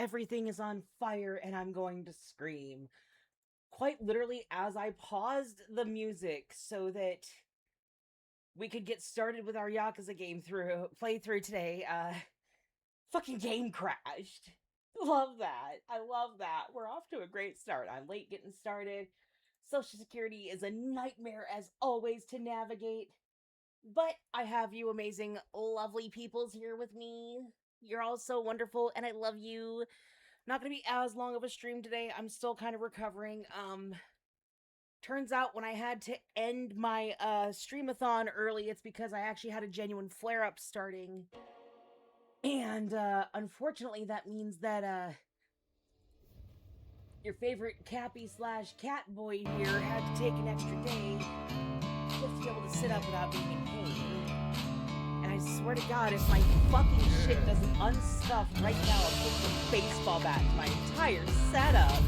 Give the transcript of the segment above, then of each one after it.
everything is on fire and I'm going to scream. Quite literally, as I paused the music so that we could get started with our Yakuza playthrough today, fucking game crashed. Love that. I love that. We're off to a great start. I'm late getting started. Social Security is a nightmare as always to navigate. But I have you amazing, lovely peoples here with me. You're all so wonderful, and I love you. Not gonna be as long of a stream today. I'm still kind of recovering. Turns out when I had to end my streamathon early, it's because I actually had a genuine flare-up starting. And unfortunately that means that your favorite Cappy slash cat boy here had to take an extra day just to be able to sit up without being in pain. And I swear to God, if my fucking shit doesn't unstuff right now, I'll put the baseball bat to my entire setup.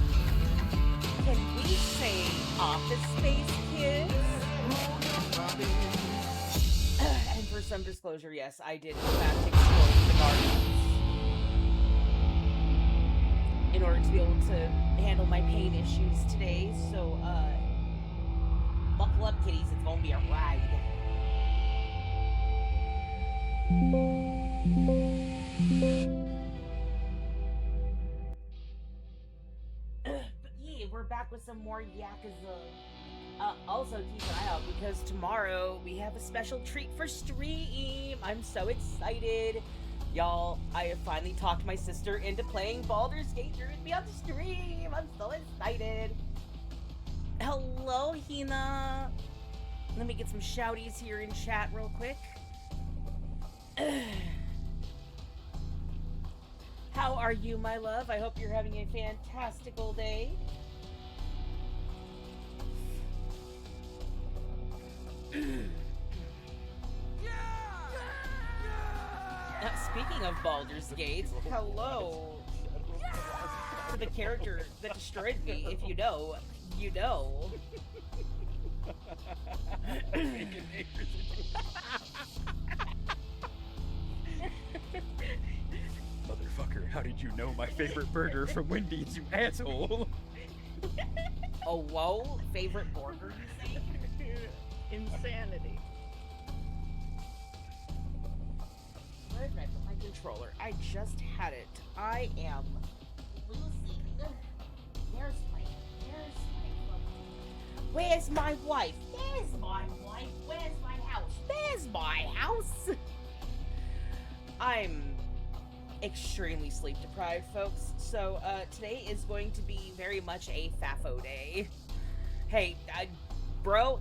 Can we say Office Space, kids? And for some disclosure, yes, I did in fact explode the gardens in order to be able to handle my pain issues today. So, buckle up, kitties. It's gonna be a ride. But yeah, we're back with some more Yakuza. Also keep an eye out because tomorrow we have a special treat for stream. I'm so excited. Y'all, I have finally talked my sister into playing Baldur's Gate with me on the stream. I'm so excited. Hello, Hina. Let me get some shouties here in chat real quick. How are you, my love? I hope you're having a fantastical day. Speaking of Baldur's Gate, hello to the character that destroyed me. If you know, you know. Motherfucker, how did you know my favorite burger from Wendy's, you asshole? Oh, whoa, favorite burger, you say? Insanity. Where did I put my controller? I just had it. I am losing. Where's my wife? There's my wife. Where's my house? There's my house. I'm extremely sleep deprived, folks. So today is going to be very much a FAFO day. Hey, bro,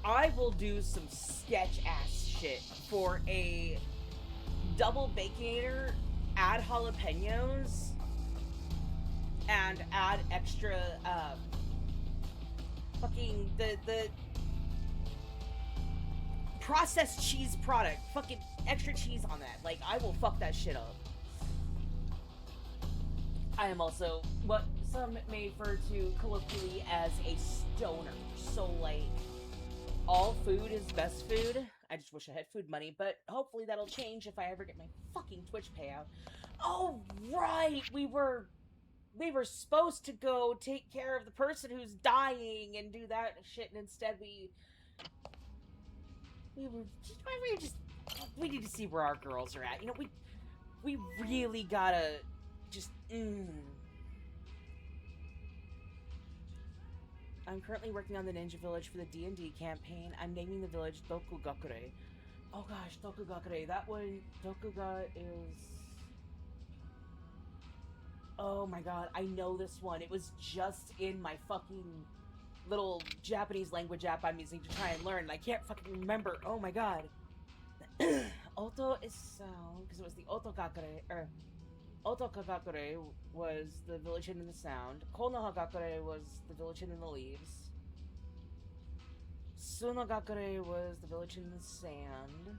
I will do some sketch ass shit for a double baconator, add jalapenos, and add extra fucking the processed cheese product, fucking extra cheese on that. Like, I will fuck that shit up. I am also what some may refer to colloquially as a stoner. So, like, all food is best food. I just wish I had food money, but hopefully that'll change if I ever get my fucking Twitch payout. Oh, right! We were supposed to go take care of the person who's dying and do that shit, and instead we need to see where our girls are at. You know, we really gotta just, I'm currently working on the Ninja Village for the D&D campaign. I'm naming the village Dokugakure. Oh gosh, Dokugakure. That one, Dokuga is... Oh my god, I know this one. It was just in my fucking little Japanese language app I'm using to try and learn, and I can't fucking remember. Oh my god. Oto is sound, because it was the Otogakure, Otokagakure was the village hidden in the sound. Konohagakure was the village hidden in the leaves. Sunogakure was the village hidden in the sand.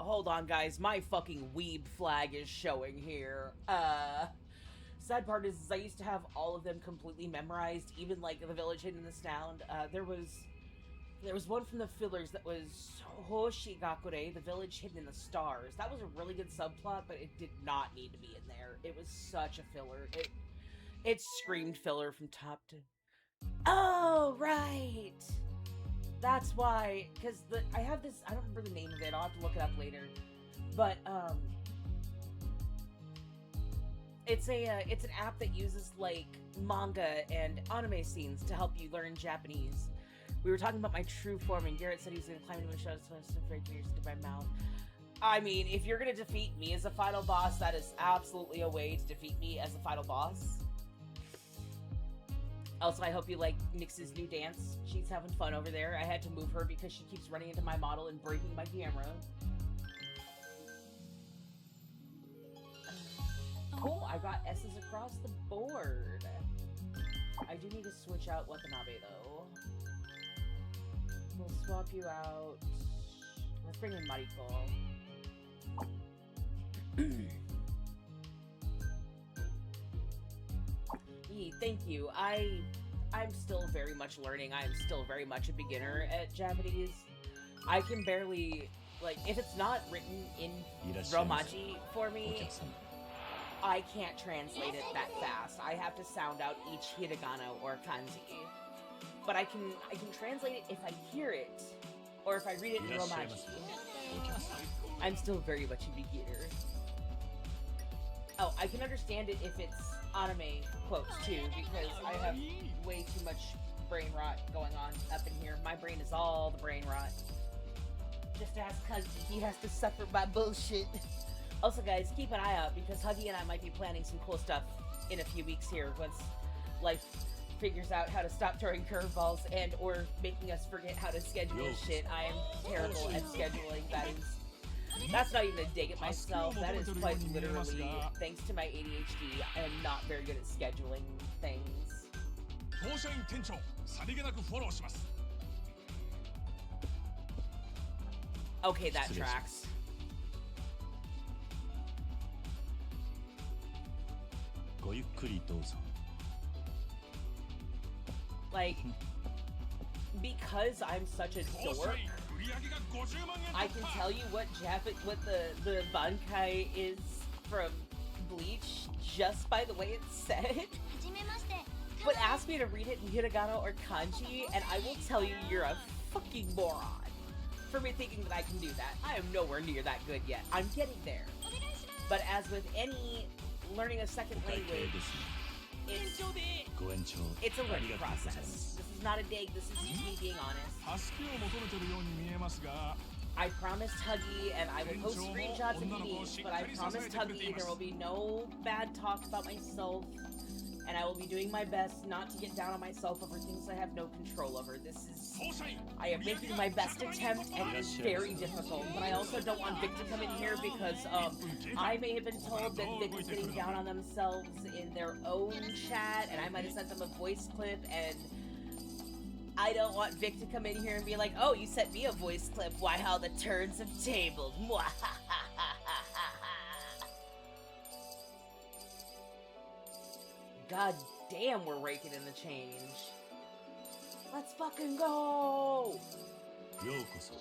Hold on, guys. My fucking weeb flag is showing here. Sad part is I used to have all of them completely memorized, even, like, the village hidden in the sound. There was There was one from the fillers that was Hoshigakure, the village hidden in the stars. That was a really good subplot, but it did not need to be in there. It was such a filler. It screamed filler from top to... Oh, right! That's why, because I have this, I don't remember the name of it, I'll have to look it up later. But, it's an app that uses, like, manga and anime scenes to help you learn Japanese. We were talking about my true form, and Garrett said he was going to climb into my shadow, so I was afraid to use my mouth. I mean, if you're going to defeat me as a final boss, that is absolutely a way to defeat me as a final boss. Also, I hope you like Nyx's new dance. She's having fun over there. I had to move her because she keeps running into my model and breaking my camera. Cool, I got S's across the board. I do need to switch out Watanabe, though. We'll swap you out. Let's bring in Mariko. Thank you. I'm still very much learning. I'm still very much a beginner at Japanese. I can barely, like, if it's not written in Romaji for me, I can't translate it that fast. I have to sound out each hiragana or kanji. But I can translate it if I hear it, or if I read it in Romaji. I'm still very much a beginner. Oh, I can understand it if it's anime quotes too, because I have way too much brain rot going on up in here. My brain is all the brain rot. Just ask Huggy, he has to suffer my bullshit. Also guys, keep an eye out, because Huggy and I might be planning some cool stuff in a few weeks here, once life figures out how to stop throwing curveballs and or making us forget how to schedule shit. I am terrible at scheduling. That's not even a dig at myself. That is quite literally, thanks to my ADHD, I am not very good at scheduling things. Okay, that tracks. Like, because I'm such a dork, I can tell you what the Bankai is from Bleach just by the way it's said. But ask me to read it in hiragana or kanji, and I will tell you you're a fucking moron for me thinking that I can do that. I am nowhere near that good yet. I'm getting there. But as with any learning a second language, it's a learning process. This is not a dig, this is just me being honest. I promised Huggy, and I will post screenshots if he needs, but I promised Huggy there will be no bad talk about myself, and I will be doing my best not to get down on myself over things I have no control over. I am making my best attempt, and it is very difficult, but I also don't want Vic to come in here because, I may have been told that Vic was getting down on themselves in their own chat, and I might have sent them a voice clip, and I don't want Vic to come in here and be like, oh, you sent me a voice clip, why how the turns have tabled. God damn, we're raking in the change. Let's fucking go! It's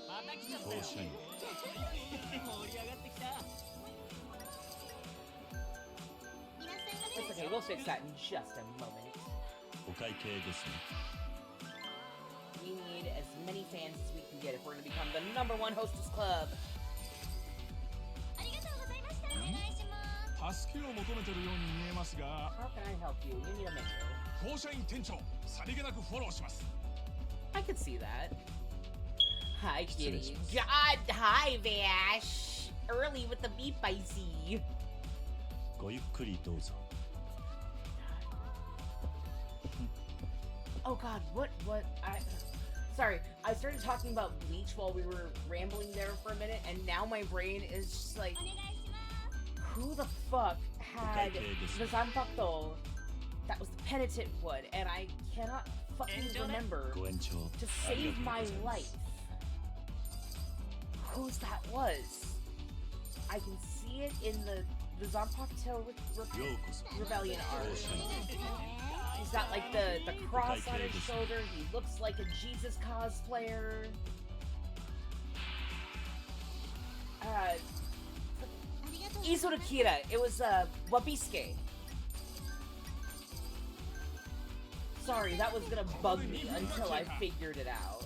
okay, we'll fix that in just a moment. We need as many fans as we can get if we're going to become the #1 hostess club. How can I help you? You need a menu. I could see that. Hi, kitty. God, hi, Vash. Early with the beep, I see. Oh God, what? Sorry, I started talking about Bleach while we were rambling there for a minute, and now my brain is just like, who the fuck had the Zanpakuto that was the penitent wood, and I cannot fucking remember to save my life whose that was. I can see it in the Zanpakuto Rebellion arc. He's got like the cross on his shoulder. He looks like a Jesus cosplayer. Isora Kira. It was Wabisuke. Sorry, that was gonna bug me until I figured it out.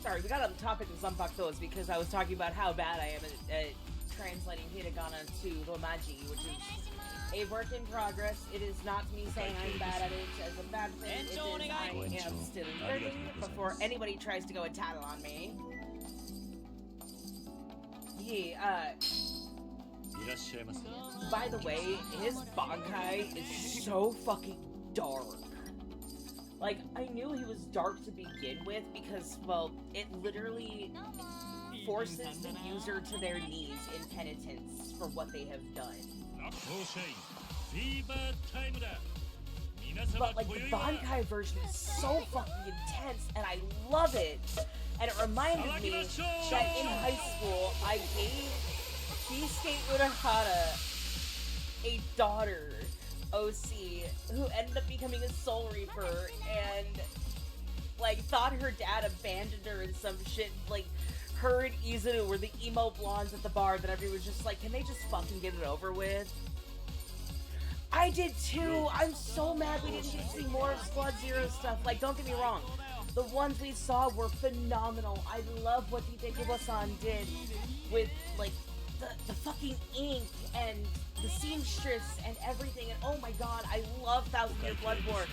Sorry, we got on the topic of Zanpakutos because I was talking about how bad I am at translating hiragana to romaji, which is a work in progress. It is not me saying I'm bad at it as a bad thing. It is I am still learning before anybody tries to go and tattle on me. Yeah, by the way, his Bankai is so fucking dark. Like, I knew he was dark to begin with because, well, it literally forces the user to their knees in penitence for what they have done. But, like, the Bankai version is so fucking intense, and I love it. And it reminded me that in high school, I gave Kisuke Urahara a daughter, OC, who ended up becoming a Soul Reaper, and, like, thought her dad abandoned her and some shit. Like, her and Izuru were the emo blondes at the bar that everyone was just like, can they just fucking get it over with? I did too! I'm so mad we didn't get to see more of Squad Zero stuff. Like, don't get me wrong. The ones we saw were phenomenal. I love what Dite-Kubo-san did with, like, the fucking ink and the seamstress and everything. And oh my god, I love Thousand Year Blood War.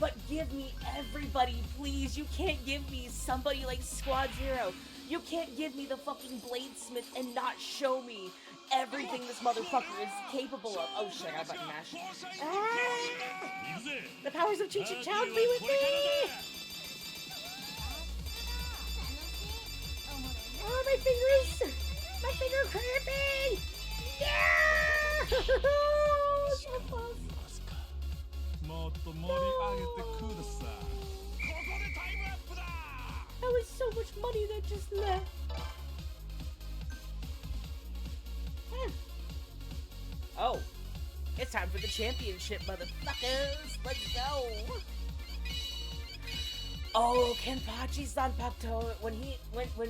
But give me everybody, please. You can't give me somebody like Squad Zero. You can't give me the fucking Bladesmith and not show me everything this motherfucker is capable of. Oh shit, I got a button mash. Ah! The powers of Chi-Chi-Child be with me! Oh, my fingers! My finger cramping! Yeah! So close. That was so much money that just left. Oh, it's time for the championship, motherfuckers. Let's go. Oh, Kenpachi Zanpakuto. When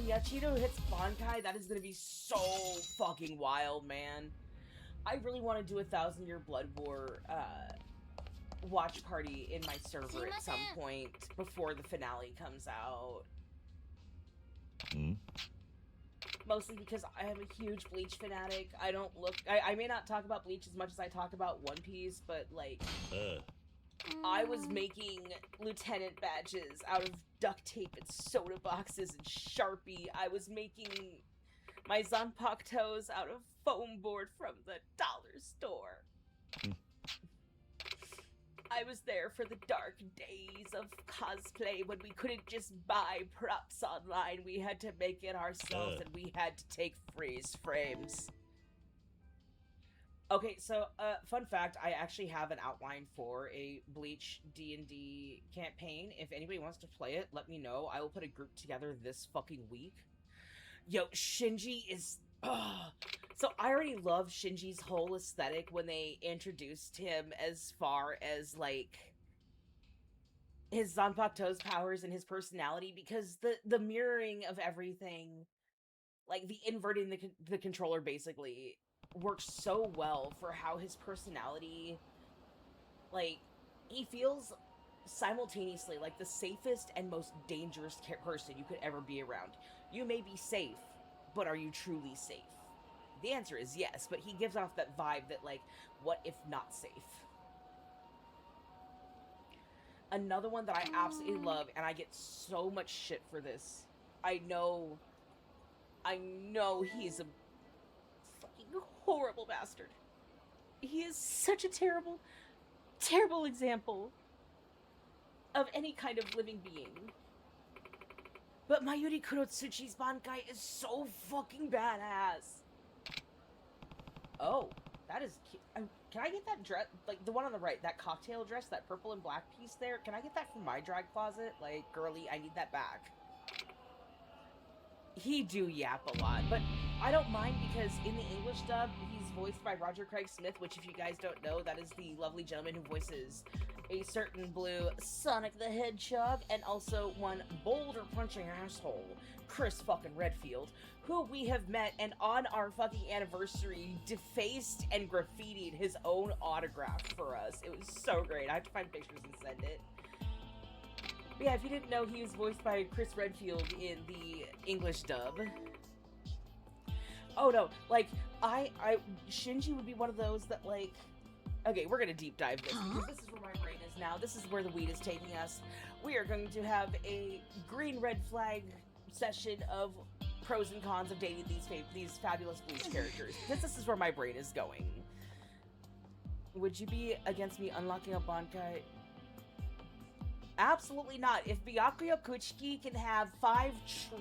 Yachido hits Bankai, that is gonna be so fucking wild, man. I really want to do a 1,000 Year Blood War watch party in my server at some point before the finale comes out. Mostly because I am a huge Bleach fanatic. I may not talk about Bleach as much as I talk about One Piece, but like I was making lieutenant badges out of duct tape and soda boxes and Sharpie. I was making my Zanpakutos out of foam board from the dollar store. I was there for the dark days of cosplay when we couldn't just buy props online. We had to make it ourselves and we had to take freeze frames. Okay, so, fun fact, I actually have an outline for a Bleach D&D campaign. If anybody wants to play it, let me know. I will put a group together this fucking week. Yo, Shinji is... So I already loved Shinji's whole aesthetic when they introduced him as far as, like, his Zanpakuto's powers and his personality, because the mirroring of everything, like, the inverting the controller, basically, works so well for how his personality, like, he feels simultaneously like the safest and most dangerous person you could ever be around. You may be safe, but are you truly safe? The answer is yes, but he gives off that vibe that, like, what if not safe? Another one that I absolutely love, and I get so much shit for this. I know he's a fucking horrible bastard. He is such a terrible, terrible example of any kind of living being. But Mayuri Kurotsuchi's Bankai is so fucking badass. Oh, that is cute. Can I get that dress, like, the one on the right, that cocktail dress, that purple and black piece there? Can I get that from my drag closet? Like, girly, I need that back. he do yap a lot, but I don't mind because in the English dub, he's voiced by Roger Craig Smith, which if you guys don't know, that is the lovely gentleman who voices a certain blue Sonic the Hedgehog, and also one boulder punching asshole, Chris fucking Redfield, who we have met and on our fucking anniversary defaced and graffitied his own autograph for us. It was so great. I have to find pictures and send it. But yeah, if you didn't know, he was voiced by Chris Redfield in the English dub. Oh no, like, Shinji would be one of those that, like, okay, we're gonna deep dive this, because this is where my brain is now. This is where the weed is taking us. We are going to have a green-red flag session of pros and cons of dating these fabulous Bleach characters, because this is where my brain is going. Would you be against me unlocking a Bankai? Absolutely not. If Byakuya Kuchiki can have 5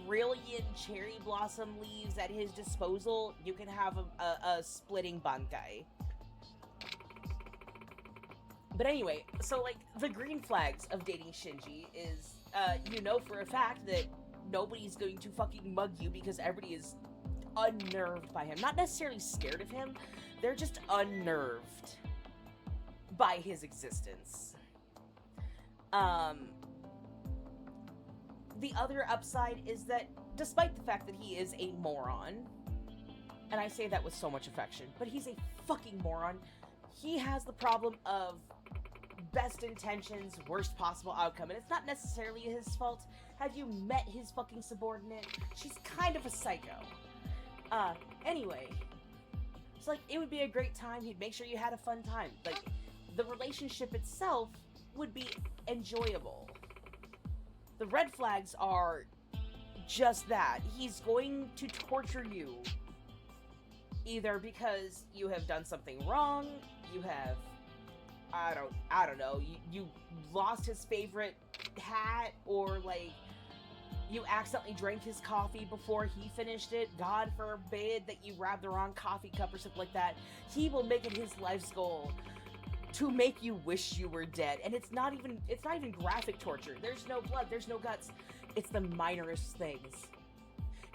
trillion cherry blossom leaves at his disposal, you can have a splitting Bankai. But anyway, so, like, the green flags of dating Shinji is, you know for a fact that nobody's going to fucking mug you because everybody is unnerved by him. Not necessarily scared of him, they're just unnerved by his existence. The other upside is that, despite the fact that he is a moron, and I say that with so much affection, but he's a fucking moron, he has the problem of best intentions, worst possible outcome, and it's not necessarily his fault. Have you met his fucking subordinate? She's kind of a psycho. Anyway, it's like, it would be a great time, he'd make sure you had a fun time. Like, the relationship itself would be enjoyable. The red flags are just that. He's going to torture you. Either because you have done something wrong, you have, I don't know, you lost his favorite hat, or like, you accidentally drank his coffee before he finished it. God forbid that you grabbed the wrong coffee cup or something like that. He will make it his life's goal to make you wish you were dead. And it's not even graphic torture. There's no blood, there's no guts. It's the minorest things.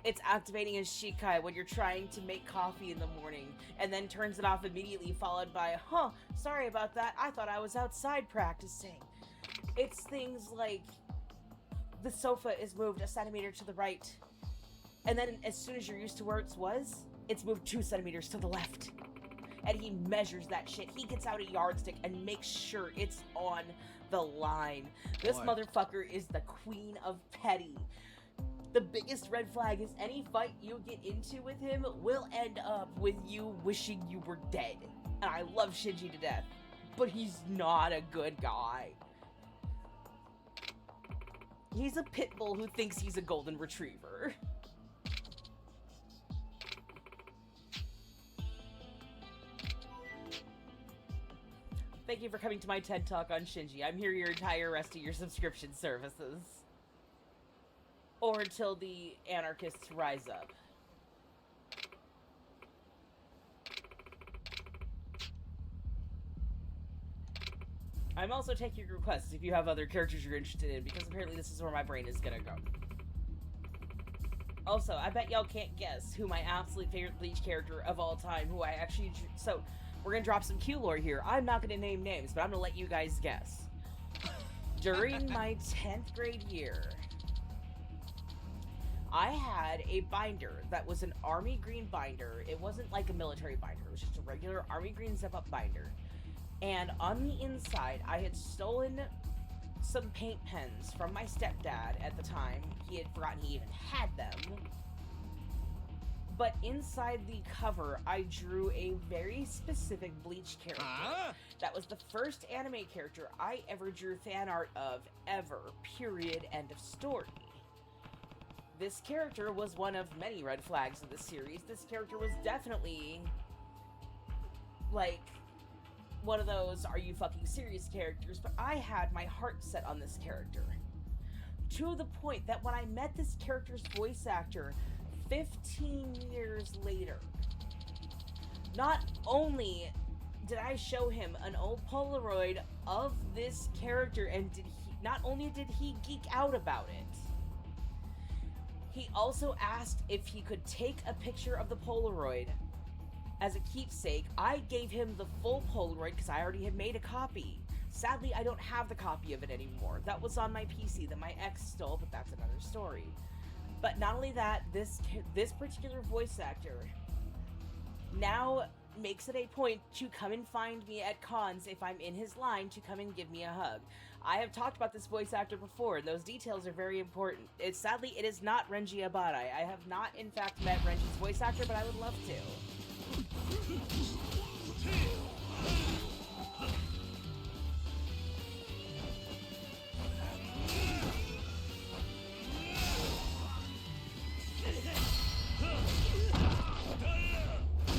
It's activating his Shikai when you're trying to make coffee in the morning, and then turns it off immediately, followed by, huh, sorry about that, I thought I was outside practicing. It's things like, the sofa is moved a centimeter to the right, and then as soon as you're used to where it was, it's moved 2 centimeters to the left. And he measures that shit. He gets out a yardstick and makes sure it's on the line. This motherfucker is the queen of petty. The biggest red flag is any fight you get into with him will end up with you wishing you were dead. And I love Shinji to death, but he's not a good guy. He's a pit bull who thinks he's a golden retriever. Thank you for coming to my TED Talk on Shinji. I'm here your entire rest of your subscription services. Or until the anarchists rise up. I'm also taking requests if you have other characters you're interested in, because apparently this is where my brain is gonna go. Also, I bet y'all can't guess who my absolute favorite Bleach character of all time, who I actually... So, we're gonna drop some Q-lore here. I'm not gonna name names, but I'm gonna let you guys guess. During my 10th grade year, I had a binder that was an army green binder. It wasn't like a military binder. It was just a regular army green zip-up binder. And on the inside, I had stolen some paint pens from my stepdad at the time. He had forgotten he even had them. But inside the cover, I drew a very specific Bleach character. That was the first anime character I ever drew fan art of, ever. Period. End of story. This character was one of many red flags in the series. This character was definitely, like, one of those are you fucking serious characters, but I had my heart set on this character. To the point that when I met this character's voice actor 15 years later, not only did I show him an old Polaroid of this character, and not only did he geek out about it, He also asked if he could take a picture of the Polaroid as a keepsake. I gave him the full Polaroid because I already had made a copy. Sadly, I don't have the copy of it anymore. That was on my PC that my ex stole, but that's another story. But not only that, this particular voice actor now makes it a point to come and find me at cons if I'm in his line to come and give me a hug. I have talked about this voice actor before, and those details are very important. Sadly, it is not Renji Abarai. I have not, in fact, met Renji's voice actor, but I would love to.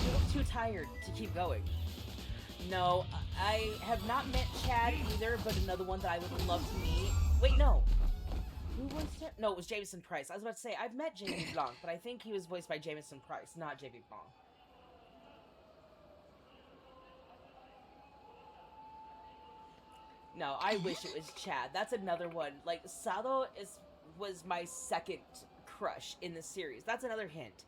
You look too tired to keep going. No, I have not met Chad either, but another one that I would love to meet. Wait, no. Who was there? No, it was Jameson Price. I was about to say, I've met J.B. Blanc, but I think he was voiced by Jameson Price, not J.B. Blanc. No, I wish it was Chad. That's another one. Like, Sado was my second crush in the series. That's another hint.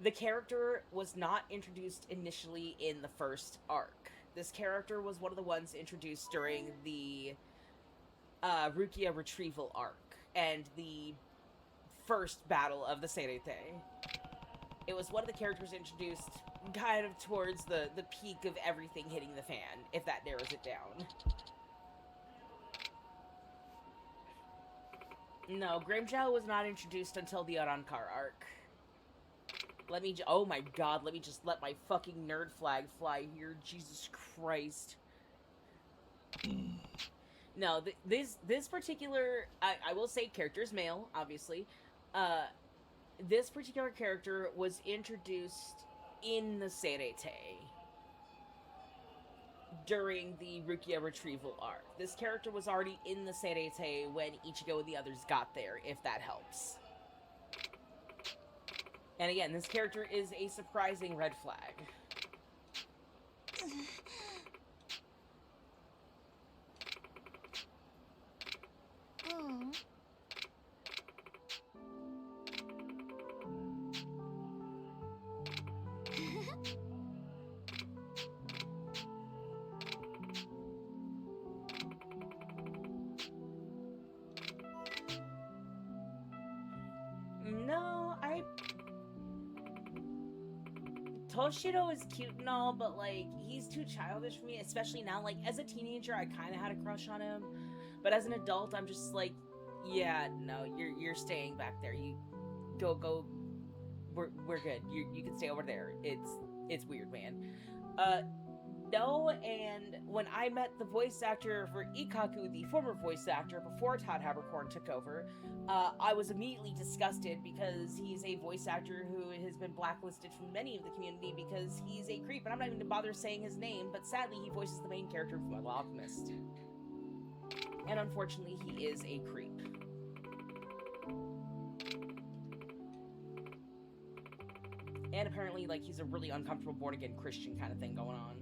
The character was not introduced initially in the first arc. This character was one of the ones introduced during the Rukia retrieval arc and the first battle of the Serete. It was one of the characters introduced kind of towards the peak of everything hitting the fan, if that narrows it down. No, Grimjow was not introduced until the Arankar arc. Oh my god, let me just let my fucking nerd flag fly here. Jesus Christ. No, this particular, I will say character is male, obviously. This particular character was introduced in the Serete during the Rukia retrieval arc. This character was already in the Serete when Ichigo and the others got there, if that helps. And again, this character is a surprising red flag. No, Toshiro is cute and all, but, like, he's too childish for me, especially now. Like, as a teenager, I kind of had a crush on him, but as an adult, I'm just like, yeah, no, you're staying back there. You go. We're good. You can stay over there. It's weird, man. No, and when I met the voice actor for Ikaku, the former voice actor before Todd Habercorn took over, I was immediately disgusted because he's a voice actor who has been blacklisted from many of the community because he's a creep, and I'm not even gonna bother saying his name, but sadly he voices the main character of Fullmetal Alchemist. And unfortunately, he is a creep. And apparently, like, he's a really uncomfortable born-again Christian kind of thing going on.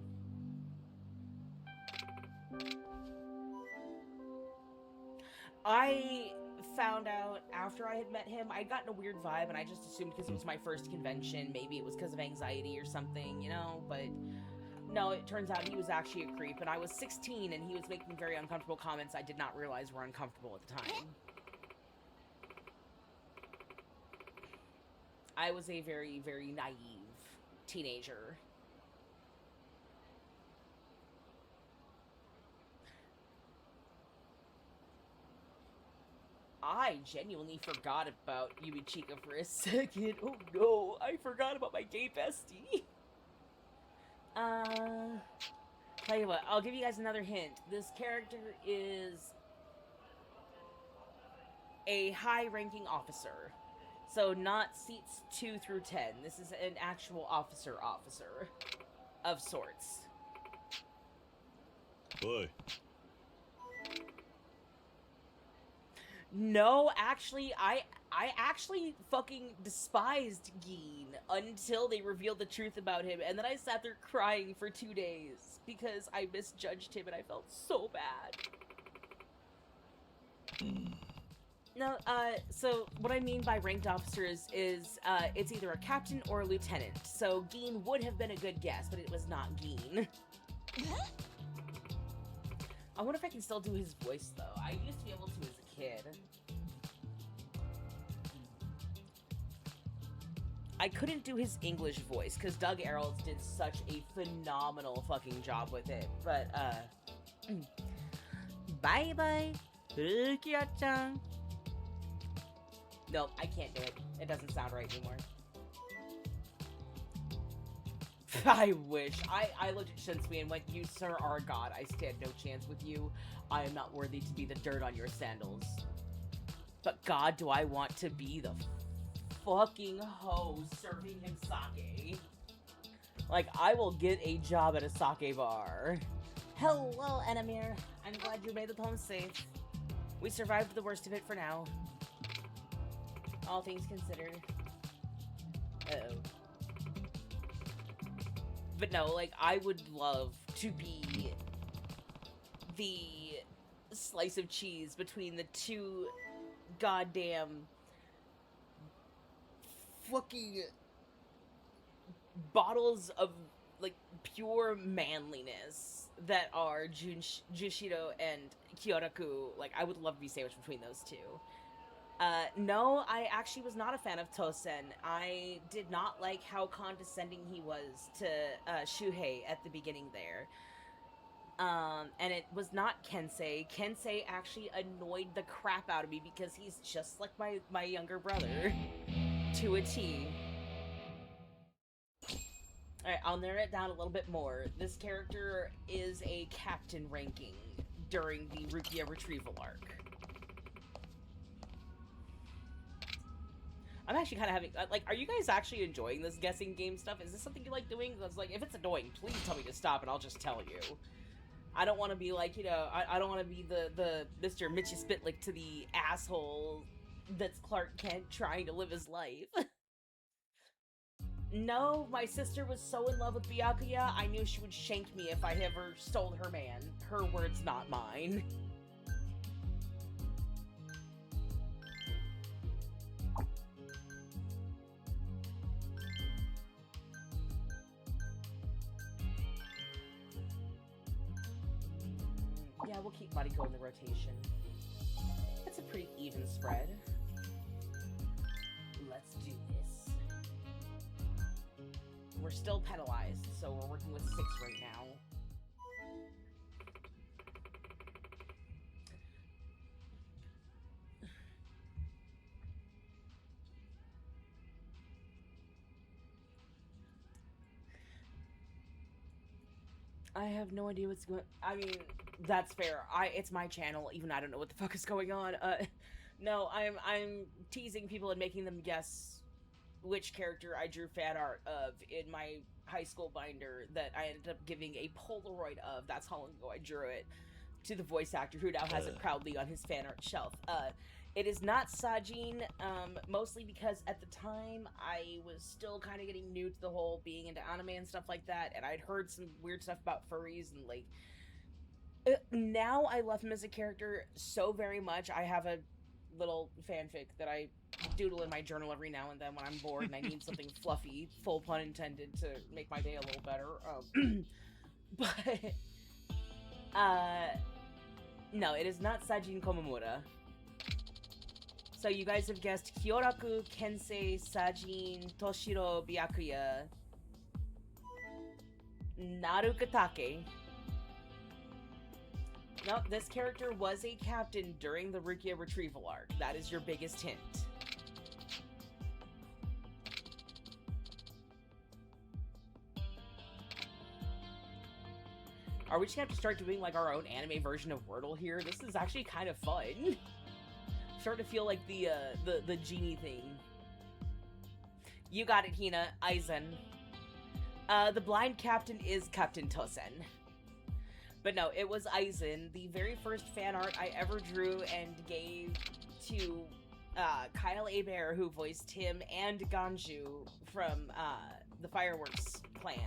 I found out after I had met him, I'd gotten a weird vibe, and I just assumed because it was my first convention, maybe it was because of anxiety or something, you know, but no, it turns out he was actually a creep, and I was 16, and he was making very uncomfortable comments I did not realize were uncomfortable at the time. I was a very, very naive teenager. I genuinely forgot about Yuichika for a second. Oh no, I forgot about my gay bestie. Tell you what, I'll give you guys another hint. This character is a high-ranking officer. So not seats 2 through 10. This is an actual officer of sorts. Boy. No, actually, I actually fucking despised Geen until they revealed the truth about him, and then I sat there crying for 2 days because I misjudged him and I felt so bad. No, so what I mean by ranked officers is, it's either a captain or a lieutenant. So Geen would have been a good guess, but it was not Geen. I wonder if I can still do his voice, though. I used to be able to as a kid. I couldn't do his English voice, because Doug Errolds did such a phenomenal fucking job with it. But, bye-bye, Rukia-chan. Nope, I can't do it. It doesn't sound right anymore. I wish. I looked at Shinsui and went, "You, sir, are God. I stand no chance with you. I am not worthy to be the dirt on your sandals. But God, do I want to be the fucking hoe serving him sake. Like, I will get a job at a sake bar. Hello, Enamir. I'm glad you made it home safe. We survived the worst of it for now. All things considered. Uh-oh. But no, like, I would love to be the slice of cheese between the two goddamn fucking bottles of, like, pure manliness that are Jushiro and Kyoraku. Like, I would love to be sandwiched between those two. No, I actually was not a fan of Tosen. I did not like how condescending he was to Shuhei at the beginning there. And it was not Kensei. Kensei actually annoyed the crap out of me because he's just like my younger brother. To a T. Alright, I'll narrow it down a little bit more. This character is a captain ranking during the Rukia retrieval arc. I'm actually kind of having, like, are you guys actually enjoying this guessing game stuff? Is this something you like doing? Because, like, if it's annoying, please tell me to stop and I'll just tell you. I don't want to be like, you know, I don't want to be the Mr. Mitchy Spitlick to the asshole that's Clark Kent trying to live his life. No, my sister was so in love with Byakuya, I knew she would shank me if I ever stole her man. Her words, not mine. Yeah, we'll keep Mariko in the rotation. That's a pretty even spread. Let's do this. We're still penalized, so we're working with 6 right now. I have no idea what's going. I mean, that's fair. It's my channel. Even I don't know what the fuck is going on. No, I'm teasing people and making them guess which character I drew fan art of in my high school binder that I ended up giving a Polaroid of. That's how long ago I drew it, to the voice actor who now has it proudly on his fan art shelf. It is not Sajin, mostly because at the time I was still kind of getting new to the whole being into anime and stuff like that, and I'd heard some weird stuff about furries, and like, now I love him as a character so very much. I have a little fanfic that I doodle in my journal every now and then when I'm bored and I need something fluffy, full pun intended, to make my day a little better. But, no, it is not Sajin Komamura. So you guys have guessed Kyoraku, Kensei, Sajin, Toshiro, Byakuya, Narukatake. No, this character was a captain during the Rukia retrieval arc. That is your biggest hint. Are we just gonna have to start doing like our own anime version of Wordle here? This is actually kind of fun. Starting to feel like the genie thing. You got it, Hina. Aizen. The blind captain is Captain Tosen. But no, it was Aizen, the very first fan art I ever drew and gave to Kyle Hebert, who voiced him, and Ganju from the Fireworks clan.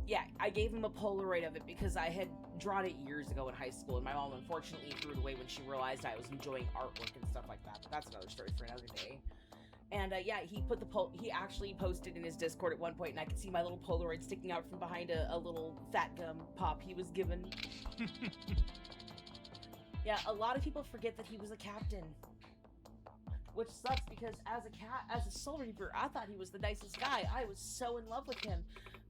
Yeah, I gave him a Polaroid of it because I had drawn it years ago in high school, and my mom unfortunately threw it away when she realized I was enjoying artwork and stuff like that. But that's another story for another day. And yeah, he actually posted in his Discord at one point, and I could see my little Polaroid sticking out from behind a little fat gum pop he was given. Yeah, a lot of people forget that he was a captain. Which sucks, because as a Soul Reaper, I thought he was the nicest guy. I was so in love with him.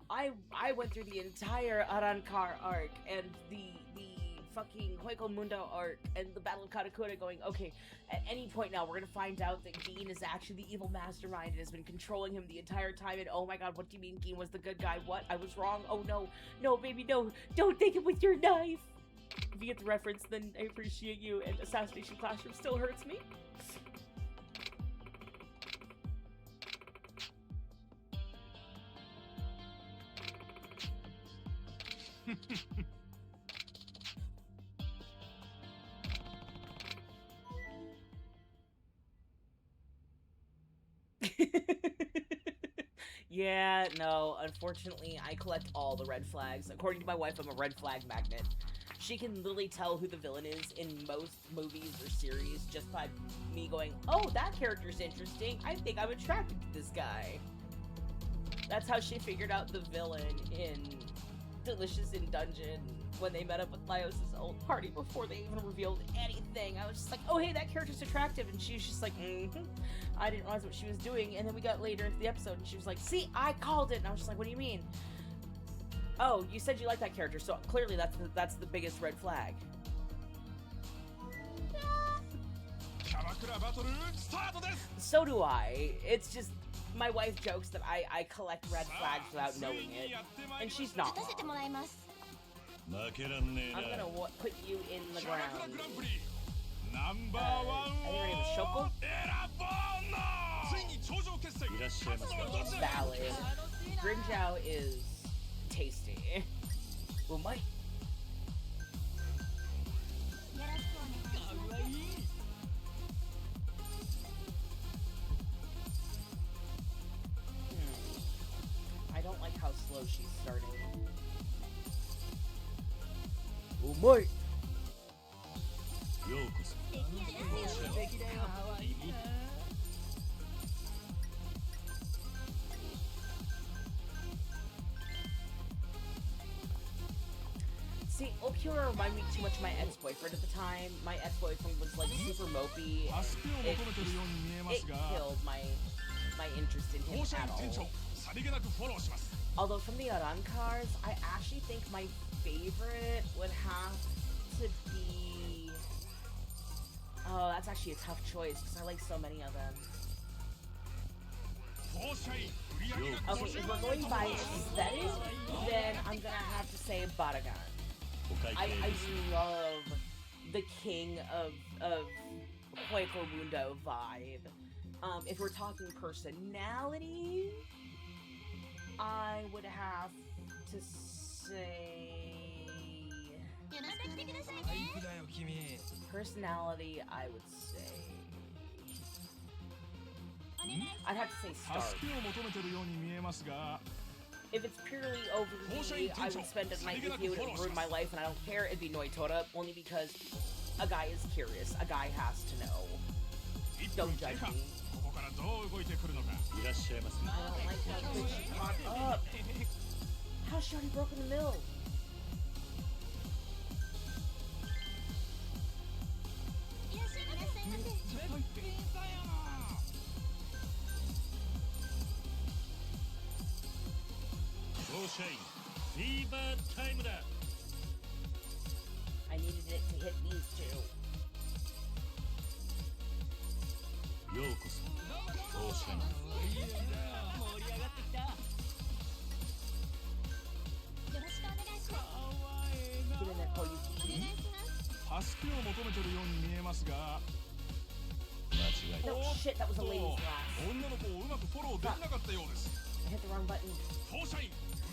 I went through the entire Arankar arc and the fucking Hueco Mundo arc and the Battle of Katakura going, okay, at any point now we're gonna find out that Gin is actually the evil mastermind and has been controlling him the entire time, and oh my god, what do you mean Gin was the good guy? What? I was wrong? Oh no. No, baby, no. Don't take it with your knife! If you get the reference, then I appreciate you, and Assassination Classroom still hurts me. Yeah, no, unfortunately, I collect all the red flags. According to my wife, I'm a red flag magnet. She can literally tell who the villain is in most movies or series just by me going, oh, that character's interesting. I think I'm attracted to this guy. That's how she figured out the villain in Delicious in Dungeon when they met up with Laios' old party before they even revealed anything. I was just like, oh, hey, that character's attractive. And she was just like, I didn't realize what she was doing. And then we got later into the episode and she was like, see, I called it. And I was just like, what do you mean? Oh, you said you like that character, so clearly that's the biggest red flag. So do I. It's just, my wife jokes that I collect red flags without knowing it. And she's not wrong. I'm gonna put you in the ground. I think her name is Shoko? Valid. Grinjao is tasty. Oh my. I don't like how slow she's starting. Oh my. See, Okura reminded me too much of my ex-boyfriend at the time. My ex-boyfriend was like super mopey. It killed my interest in him at all. Although from the Arankars, I actually think my favorite would have to be... Oh, that's actually a tough choice because I like so many of them. Okay, if we're going by aesthetic, then I'm gonna have to say Baragan. I love the king of Hueco Mundo vibe. If we're talking personality, I would have to say... Personality, I would say... I'd have to say Stark. If it's purely over me, I would spend a night with you and it would ruin my life and I don't care, it'd be Noitora, only because a guy is curious. A guy has to know. Don't judge me. I don't like how quick she caught up. How's she already broken the mill? I needed it to hit these two. Get in there, Koyuki. No, shit, that was a lady's glass. Fuck. I hit the wrong button.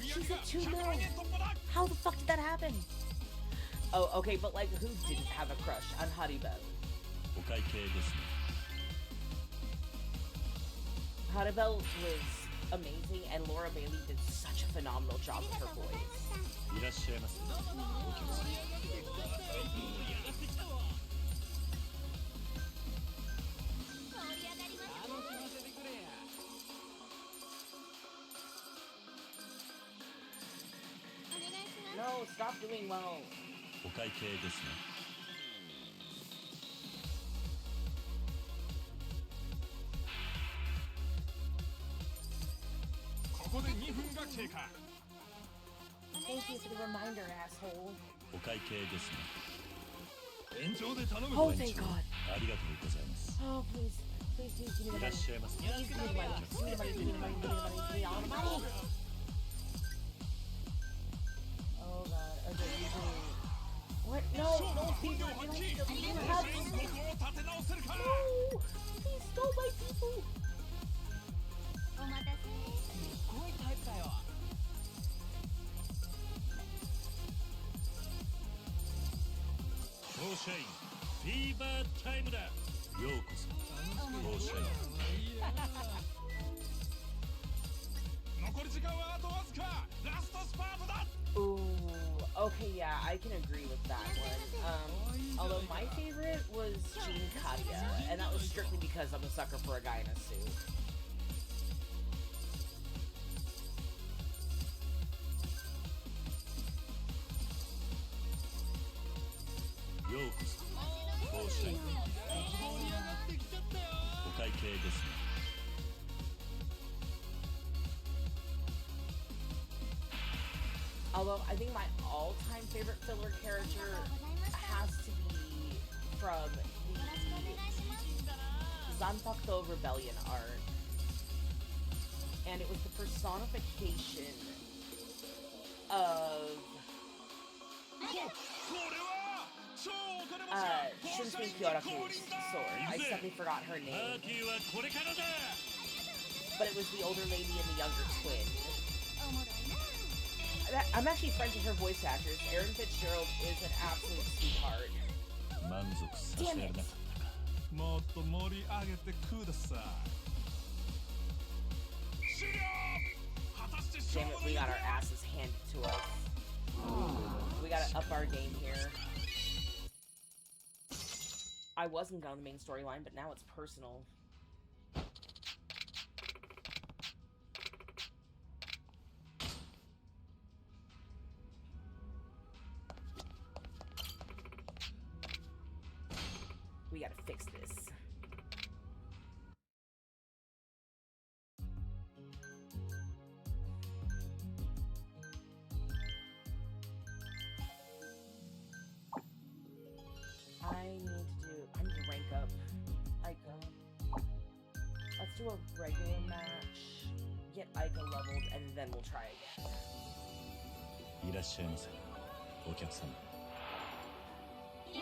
She's at 2 mil. How the fuck did that happen? Oh, okay, but like, who didn't have a crush on Haribel? Haribel was amazing, and Laura Bailey did such a phenomenal job with her voice. いらっしゃいませお客様 No, stop doing well. お会計ですね Thank you for the reminder, asshole. お会計ですね Oh, thank God. ありがとうございます Oh, please. Please, please, give me the いらっ money. しゃいませ Please, give me the money. Give me the money, give me the money, give me the money, give me all the money. Oh, God. Okay, usually... What? No, no, please, you don't need to have... No! He stole my people! 当社員フィーバータイムだようこそ当社員残り時間はあとわずかラストスパートだ Ooh, okay, yeah, I can agree with that one. Although my favorite was Jean Katia, and that was strictly because I'm a sucker for a guy in a suit. ようこそ当社員お会計ですね Although I think my all-time favorite filler character has to be from the Zanpakuto Rebellion arc. And it was the personification of Shinsuke Kyoraku's sword. I suddenly forgot her name. パーティーはこれからだ But it was the older lady and the younger twin. I'm actually friends with her voice actress. Erin Fitzgerald is an absolute sweetheart. 満足させられなかったかもっと盛り上げてください終了 Damn it, we got our asses handed to us. We gotta up our game here. I wasn't on the main storyline, but now it's personal. We gotta fix this. I need to rank up Aika. Let's do a regular match, get Aika leveled, and then we'll try again. いらっしゃいませお客様い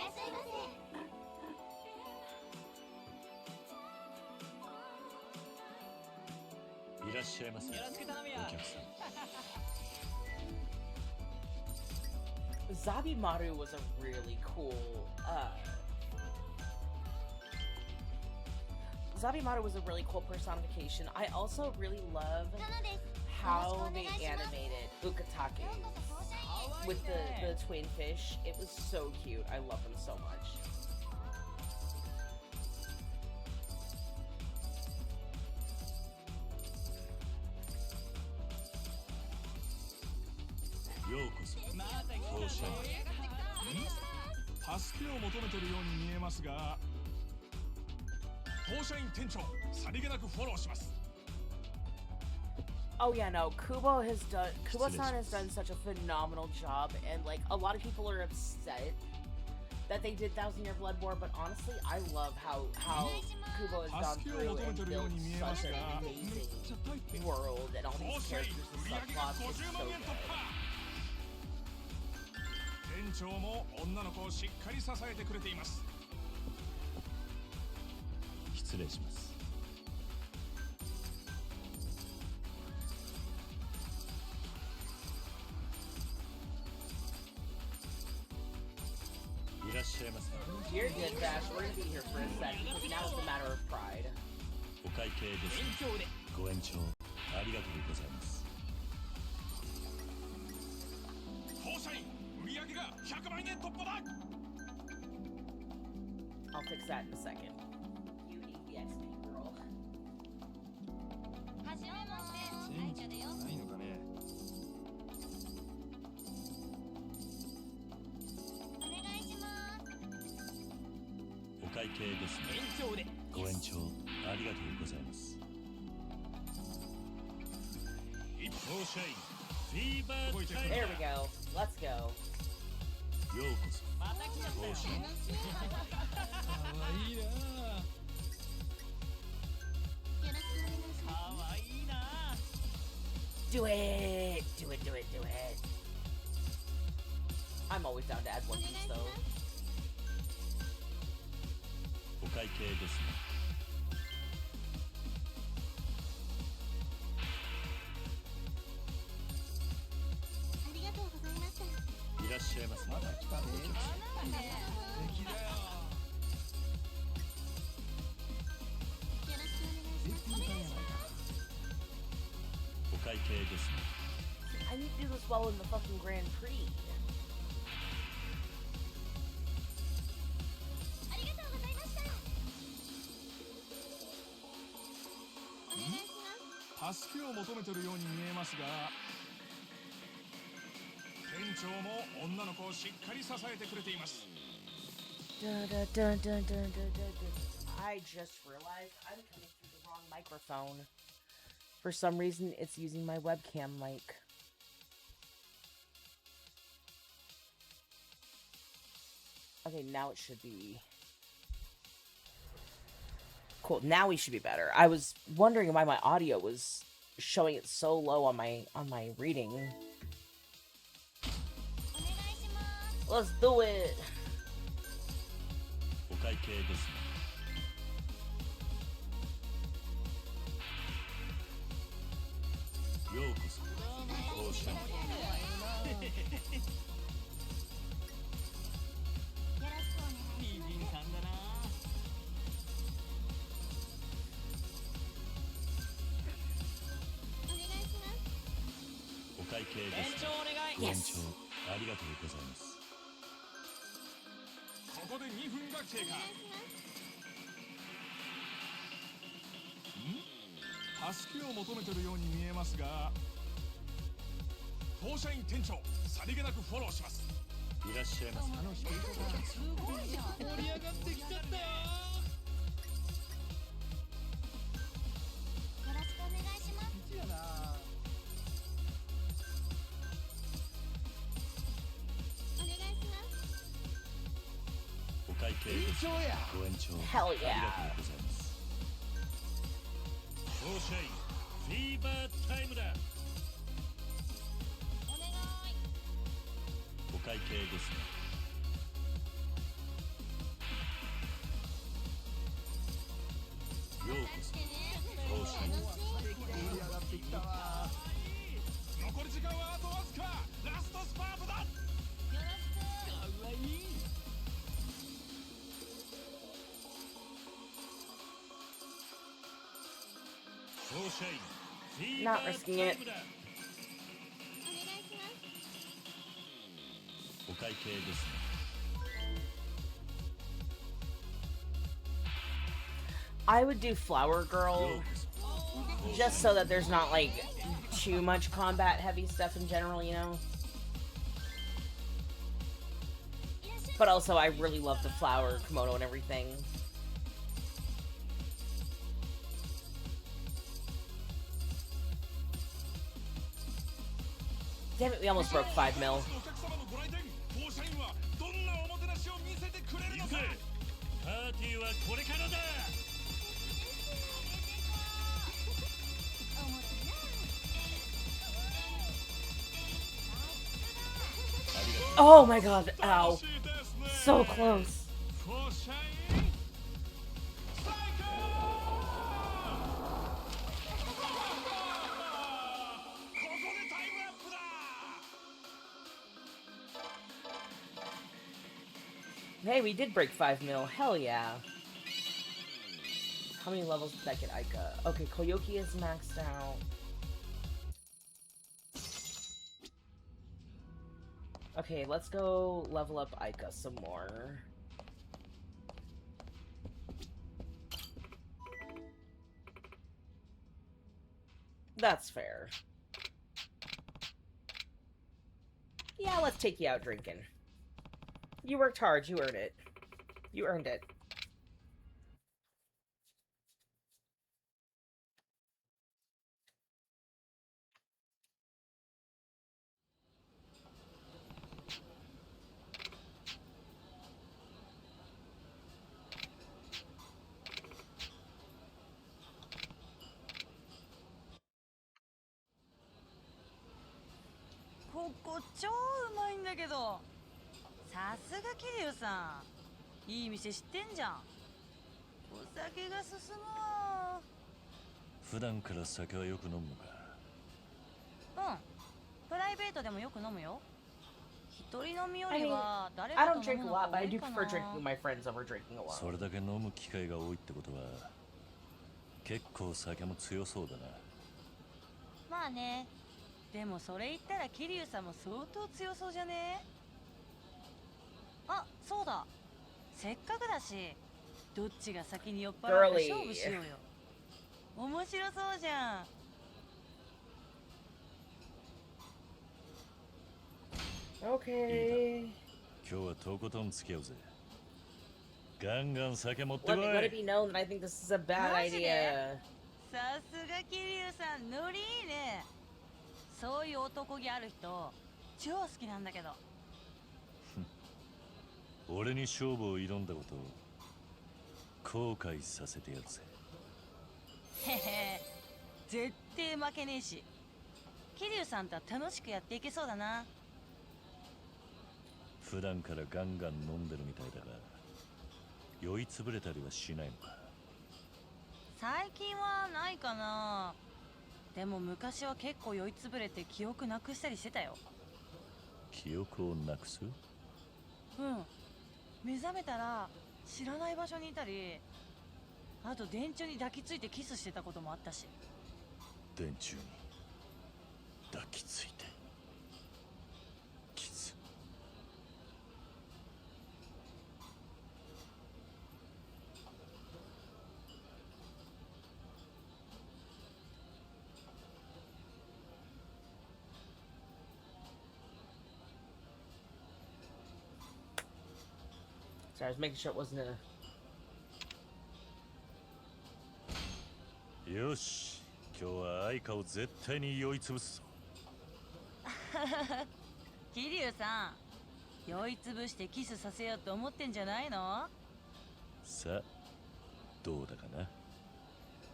らっしゃいませ。いらっしゃいませお客様 Zabimaru was a really cool, Zabimaru was a really cool personification. I also really love how they animated Ukatake with the twin fish. It was so cute. I love them so much. Oh yeah, no, Kubo-san has done such a phenomenal job, and like a lot of people are upset that they did Thousand Year Blood War, but honestly, I love how Kubo has gone through and built such an amazing world and all these characters and subplots. It's so good. 店長も女の子をしっかり支えてくれています。失礼します。いらっしゃいませ。 You're good, Dash. We're gonna be here for a sec because now it's a matter of pride. お会計です。ご延長ありがとうございます。突破だ。 I'll fix that in a second. You need the XP, girl. はじめましてチェンジ愛茶だよないのかね。お願いします。お会計ですね。延長で。ご延長ありがとうございます。一当社員フィーバータイム There we go. Let's go. ようこそまた来ちゃったよ。当社員かわいいな。よろしくお願いしまかわいいな。 Do it! Do it, do it, do it. I'm always down to add one piece, though. お会計ですね。す。ありがとうございました。いらっしゃいませ。まだ来たね。ありがとうございます。敵だよ。よろしくお願いします。お願いします。お会計ですね。 I need to do this well in the fucking Grand Prix. ありがとうございました。お願いします。助けを求めてるように見えますが、店長も女の子をしっかり支えてくれています。 Dun, dun, dun, dun, dun, dun, dun, dun. I just realized I'm coming through the wrong microphone. For some reason, it's using my webcam mic. Okay, now it should be... Cool, now we should be better. I was wondering why my audio was showing it so low on my reading. お願いします。 Let's do it! お会計ですね。ようこそ当社員よろしくお願いします。美人さんだな。お願いします。お会計で延すね。長お願い。ご延 Yes. 長ありがとうございます。ここで2分が経過。助けを求めてるように見えますが、当社員店長さりげなくフォローします。いらっしゃいませ。すごいじゃん。盛り上がってきちゃったよ。よろしくお願いします。いやな。お願いします。お会計ですね。ご延長 Hell あり yeah. がとうございます。当社員フィーバータイムだ。お願い。お会計ですね。ようこそ当社員盛り上がってきたわ。残り時間はあとわずか。ラストスパートだ。よろしく。かわいい。当社員フィー Not バー risking タ it. イムだ。お願いします。お会計ですね。 I would do Flower よ Girl うこそ just so that there's not like too much combat heavy stuff in general, you know? But also, I really love the flower kimono and everything. Damn it, we almost broke 5 mil. お客様のご来店、当社員はどんなおもてなしを見せてくれるのか。行くぜ。パーティーはこれからだ。おもてな。 Oh my god, ow. 楽しいですね。 So close. 当社員最高。ここでタイムアップだ。 Hey, we did break 5 mil. Hell yeah. How many levels did that get Aika? Okay, Koyoki is maxed out. Okay, let's go level up Aika some more. That's fair. Yeah, let's take you out drinking. You worked hard, you earned it. You earned it.ここ超うまいんだけど。さすが桐生さん。いい店知ってんじゃん。お酒が進むわ。普段から酒はよく飲むのか。うん。プライベートでもよく飲むよ。一人飲みよ I り mean, は誰 I か don't と飲 drink む a のが lot, but 多 I い do か prefer な。 drinking with my friends over drinking そ alone. れだけ飲む機会が多いってことは結構酒も強そうだな。まあね。でもそれ言ったら桐生さんも相当強そうじゃね。あ、そうだ。せっかくだし、どっちが先に酔っ払うか Girly. 勝負しようよ。面白そうじゃん。Okay. 今日はとことん付き合うぜ。ガンガン酒持ってこ Let い。 it be known that I think this is a bad Maji de? idea. さすが桐生さん、ノリいいね。そういう男気ある人、超好きなんだけど。俺に勝負を挑んだことを後悔させてやるぜ。へへ、絶対負けねえし。桐生さんとは楽しくやっていけそうだな。普段からガンガン飲んでるみたいだが酔いつぶれたりはしないのか。最近はないかな。でも昔は結構酔いつぶれて記憶なくしたりしてたよ。記憶をなくす？うん。目覚めたら知らない場所にいたり、あと電柱に抱きついてキスしてたこともあったし。電柱に抱きついてキス。Sorry, I was making sure it wasn't a... よし、今日は愛花を絶対に酔いつぶすぞ。桐生さん、酔いつぶしてキスさせようと思ってんじゃないの？さあ、どうだかな。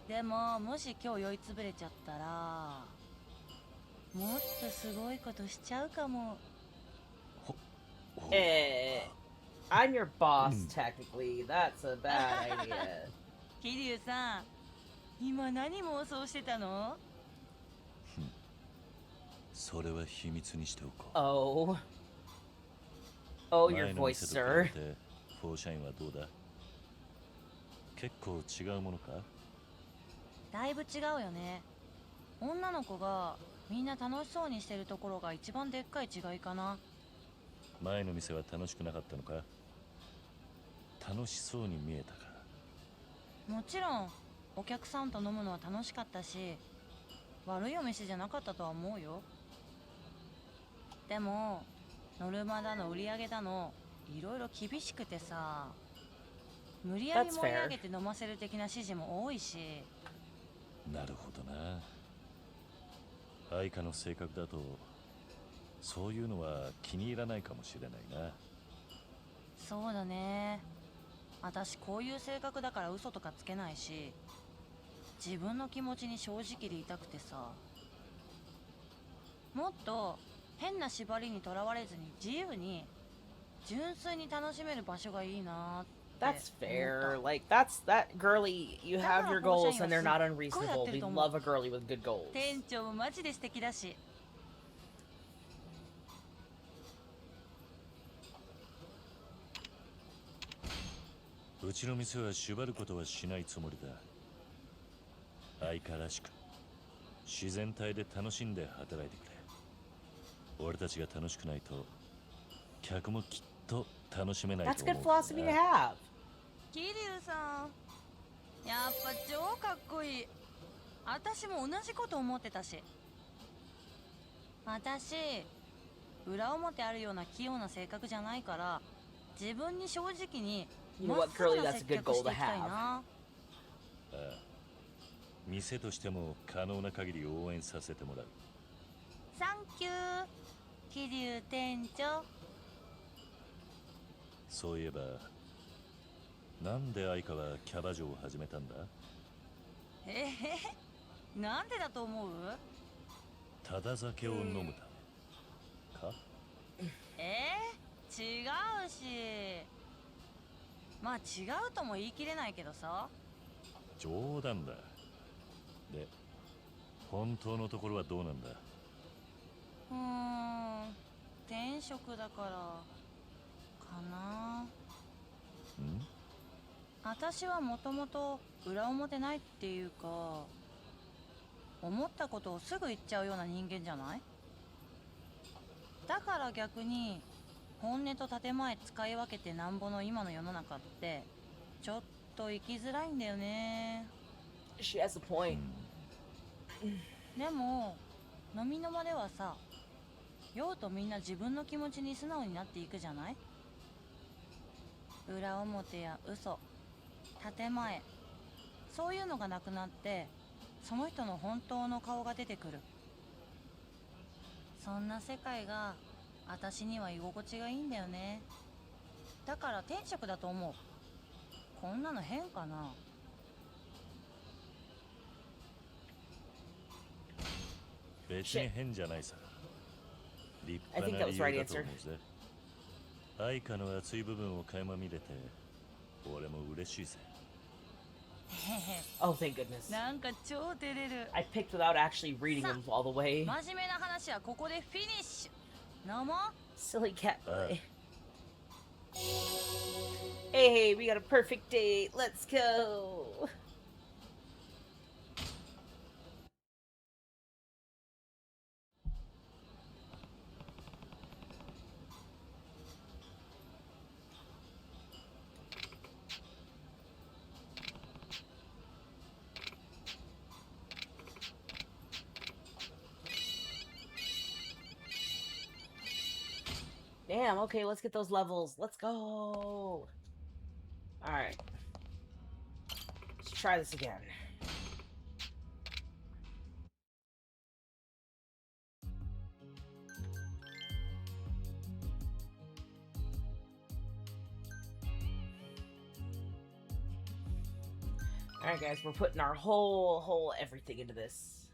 でも、もし今日酔いつぶれちゃったら、もっとすごいことしちゃうかも。I'm your boss, technically. That's a bad idea. 桐生さん、今何妄想してたの？それは秘密にしておこう。 Oh. Oh, 前 your の voice, 店と比べ sir. てフォーシャインはどうだ？結構違うものか？だいぶ違うよね。女の子がみんな楽しそうにしてるところが一番でっかい違いかな。前の店は楽しくなかったのか？楽しそうに見えたか？もちろんお客さんと飲むのは楽しかったし、悪いお店じゃなかったとは思うよ。でもノルマだの売り上げだのいろいろ厳しくてさ、無理やり That's 盛り fair. 上げて飲ませる的な指示も多いし。なるほどな。愛花の性格だとそういうのは気に入らないかもしれないな。そうだね。私こういう性格だから嘘とかつけないし、自分の気持ちに正直でいたくてさ、もっと変な縛りにとらわれずに自由に純粋に楽しめる場所がいいなって。 That's fair. Like, that's that girly. You have your goals, and they're not unreasonable. We love a girly with good goals. 店長もマジで素敵だし。うちの店は縛ることはしないつもりだ。相変わらしく自然体で楽しんで働いてくれ。俺たちが楽しくないと客もきっと楽しめない That's と good 思うから philosophy to な。 have. 桐生さん、やっぱ超かっこいい。私も同じこと思ってたし。私、裏表あるような器用な性格じゃないから、自分に正直に You know まっ what, すぐ girly, な that's a 接 good 客 goal して to いきたい have. な。ああ、店としても可能な限り応援させてもらう。サンキュー、桐生店長。そういえば、なんで愛花はキャバ嬢を始めたんだ？なんでだと思う？ただ酒を飲むためか？違うし。まあ違うとも言い切れないけどさ。冗談だ。で、本当のところはどうなんだ？転職だからかな。私はもともと裏表ないっていうか、思ったことをすぐ言っちゃうような人間じゃない？だから逆に本音と建前使い分けてなんぼの今の世の中ってちょっと生きづらいんだよね。 She has a point. でも飲みの間ではさ、酔うとみんな自分の気持ちに素直になっていくじゃない？裏表や嘘、建前、そういうのがなくなってその人の本当の顔が出てくる。そんな世界が私には居心地がいいんだよね。だから転職だと思う。こんなの変かな？別に変じゃないさ。立 I 派 think な that 理 was 由 right だと思うぜ。愛花の熱い部分を垣間見れて、俺も嬉しいぜ。Oh, thank goodness. なんか超照れる。 I picked without actually reading them all the way. 真面目な話はここでフィニッシュ。飲もう。 Silly cat boy. Hey, we got a perfect date. Let's go. Damn, okay, let's get those levels. Let's go. Alright. Let's try this again. Alright guys, we're putting our whole everything into this.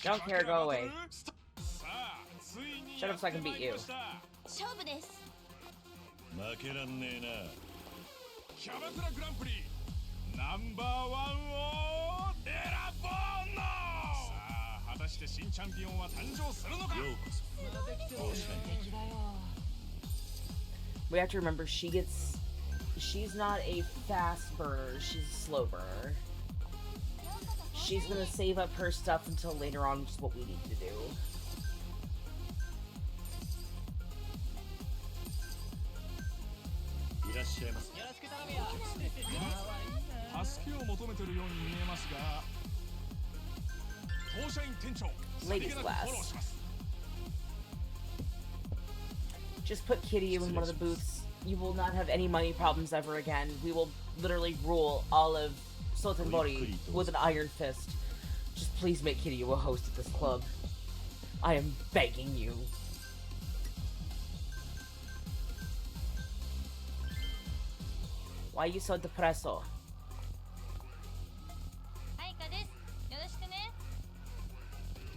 Don't care, go away. Shut up so I can beat you. 勝負です。負けらんねえな。キャバクラグランプリナンバーワンを選ぼうの。さあ果たして新チャンピオンは誕生するのか。ようこそ。 We have to remember she's not a fast burner, she's a slow burner. She's gonna save up her stuff until later on, which is what we need to do. いらっしゃいませ。助けを求めてるように見えますが、当社員店長、 Ladies さりげなくフォロー last. します。 Just put Kitty in one of the booths. You will not have any money problems ever again. We will literally rule all of Sotenbori with an iron fist. Just please make Kitty a host at this club. I am begging you. Why are you so depresso? 愛花です。よろしくね。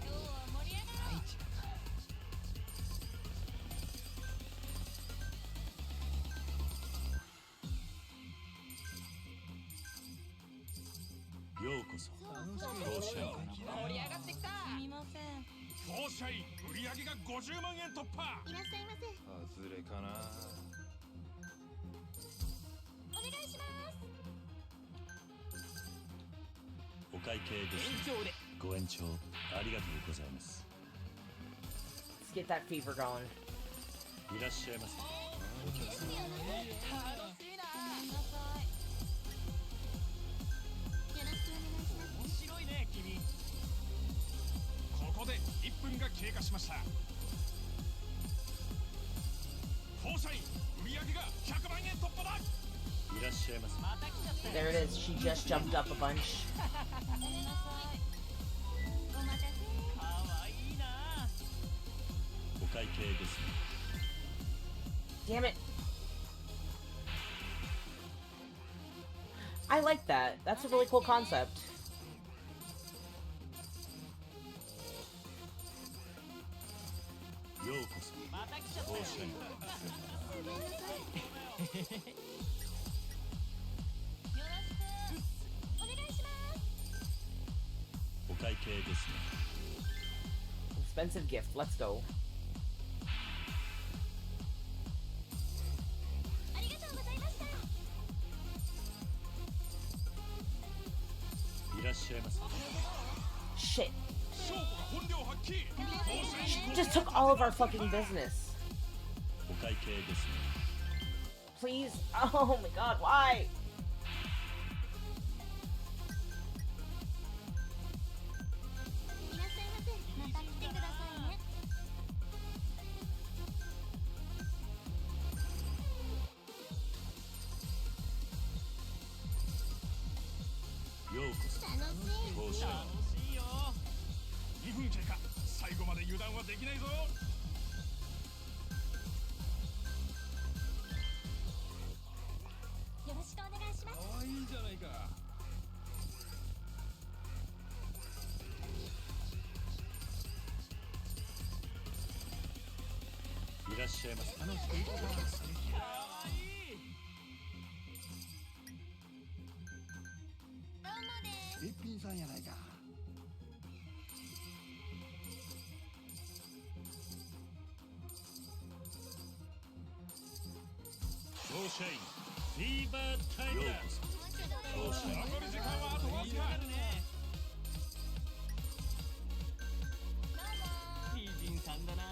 今日は盛り上がろう。ようこそ。当社員。盛り上がってきた。すみません。当社員売上が50万円突破。いらっしゃいませ。外れかな。お願いします。お会計です。ご延長ありがとうございます。get that fever going. いらっしゃいませお客様。ごめんなさい。よろしくお願いします。面白いね君。ここで1分が経過しました。フォーシャイン売り上げが100万円突破だ。いらっしゃいませ There it is. She just jumped up a bunch. ごめんなさい。お待たせ。かわいいな。お会計ですね Damn it. I like that. That's a really cool concept. ようこそまた来ちゃったよ。フォーシャインごめんなさい。よろしくお願いします。お会計ですね Expensive gift. Let's go. ありがとうございました。いらっしゃいませ Shit. 証拠が本領発揮。フォーシャイン She just took all of our fucking business. お会計ですね Please. Oh my god, why? いらっしゃいませ。また来てくださいね。ようこそ楽しい。フォーシャイン楽しいよ。2分経過。最後まで油断はできないぞ。よろしくお願いします。かわいいじゃないか。いらっしゃいませ楽しくいこうか。かわいい。どうもです。一品さんやないか。フォーシャインフィーバータイムだようこそフォーシャイン残り時間はあとわずか。美人さんだな。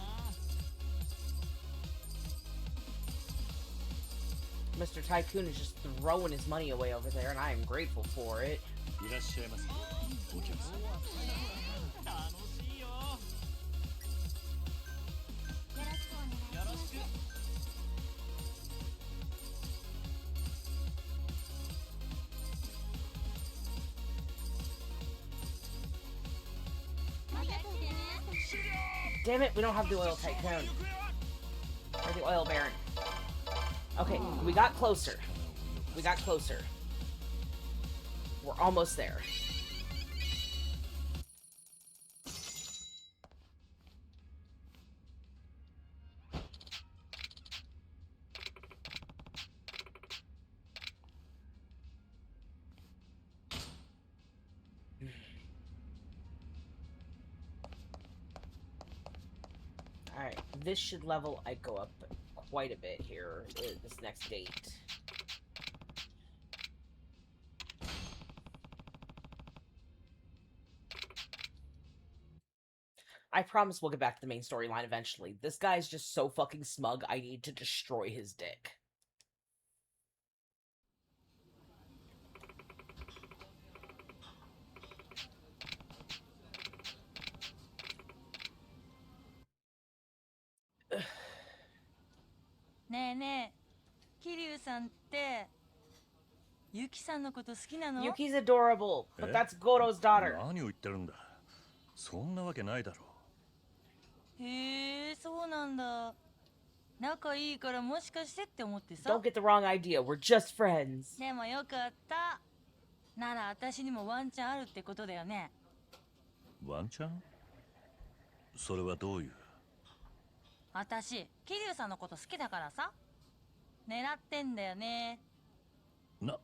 Mr. Tycoon is just throwing his money away over there, and I am grateful for it. いらっしゃいませお客様楽しいよ。よろしくお願いします。よろしく。また来てね。 Damn it, we don't have the oil tycoon. Or the oil baron. Okay, we got closer. We got closer. We're almost there. Alright, this should level Aiko up quite a bit here, this next date. I promise we'll get back to the main storyline eventually. This guy's just so fucking smug, I need to destroy his dick. Ugh. ねえねえ、桐生さんってユキさんのこと好きなの？ Yuki's adorable, but え？ that's Goro's daughter. 何を言ってるんだそんなわけないだろへえ、そうなんだ。仲いいからもしかしてって思ってさ。 Don't get the wrong idea, we're just friends. でもよかった。なら私にもワンチャンあるってことだよね。ワンチャンそれはどういう私、桐生さんのこと好きだからさ。狙ってんだよね。な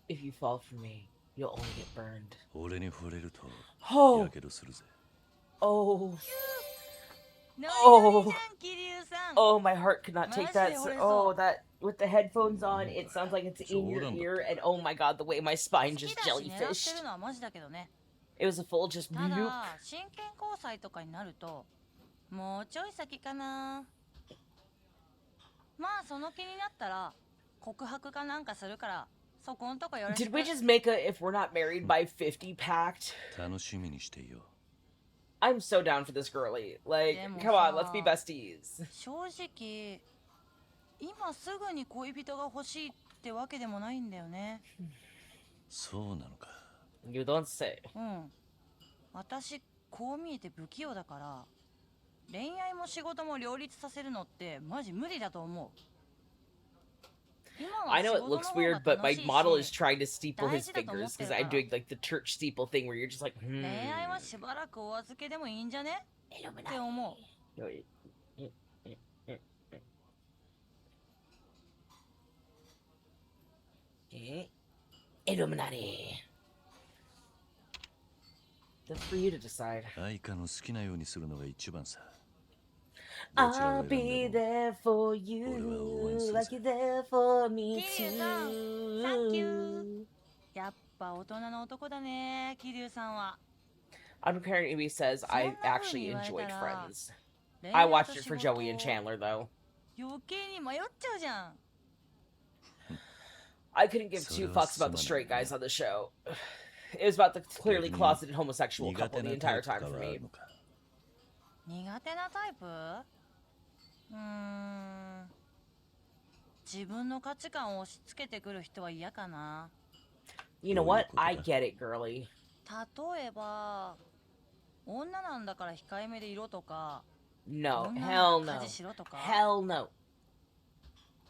If you fall for me, you'll only get burned. 俺に触れると Oh, やけどするぜ oh, ノリノリ Oh. じゃん、桐生さん。 oh, my heart could not take that. Honestly, Oh, that, with the headphones on, it sounds like it's in your Jordan. ear, and oh my god, the way my spine 好き just だし狙って jellyfished. るのはマジだけどね。It was a full just た nope. だ真剣交際とかになるともうちょい先かな。まあその気になったら告白かなんかするからそこんとこよろし Did く。 we just make a if we're not married by 50 pact? 楽しみにしていよう。 I'm so down for this girly. Like, Demo come on, sa- let's be besties. 正直今すぐに恋人が欲しいってわけでもないんだよね。そうなのか。 You don't say. うん。私こう見えて不器用だから恋愛も仕事も両立させるのってマジ無理だと思う。 I know it looks weird, but my model is trying to steeple his fingers because I'm doing like the church steeple thing where you're just like, 恋愛はしばらくお預けでもいいんじゃねって思う。 Illuminati. That's for you to decide. 愛花の好きなようにするのが一番さ。 I'll be there for you like you're there for me 桐生さん、サンキュー。 too. やっぱ大人の男だね、桐生さんは。 Unprepared Amy says I actually enjoyed Friends. I 恋愛 watched と it 仕 for 事 Joey and Chandler though. 余計に迷っちゃうじゃん。 I couldn't give two fucks about the straight guys on the show. It was about the clearly closeted homosexual 苦 couple 手 the なタイ entire プと time か for はあ me. るのか。 苦手なタイプ？自分の価値観を押し付けてくる人は嫌かな。 You know what? I get it, girly. 例えば女なんだから控えめでいろとか、 No, 女 hell なら no. 家事しろとか、 Hell no.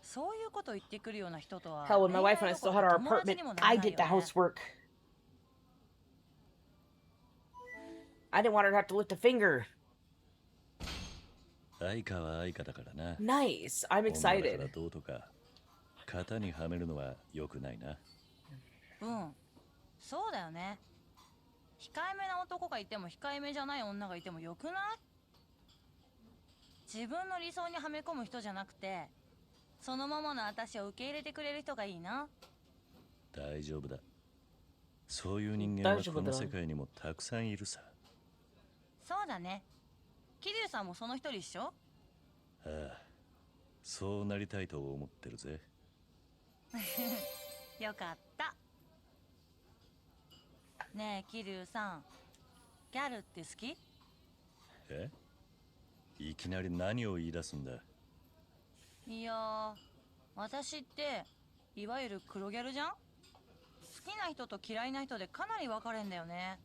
そういうこと言ってくるような人とは Hell, with my 恋 wife 愛 and I どこ still ろ had か our 友達 apartment, にもなら I ない did the よね。 housework. I didn't want her to have to lift a finger. 愛花は愛花だからな。 Nice. I'm 女だから excited. どうとか型にはめるのは良くないな。うん、そうだよね。控えめな男がいても控えめじゃない女がいてもよくない？自分の理想にはめ込む人じゃなくて、そのままの私を受け入れてくれる人がいいな。大丈夫だ。そういう人間はこの世界にもたくさんいるさ。そうだね。桐生さんもその一人っしょ？ああ、そうなりたいと思ってるぜ。よかった。ねえ桐生さん、ギャルって好き？え？いきなり何を言い出すんだ。いやー、私っていわゆる黒ギャルじゃん。好きな人と嫌いな人でかなり分かれんだよね。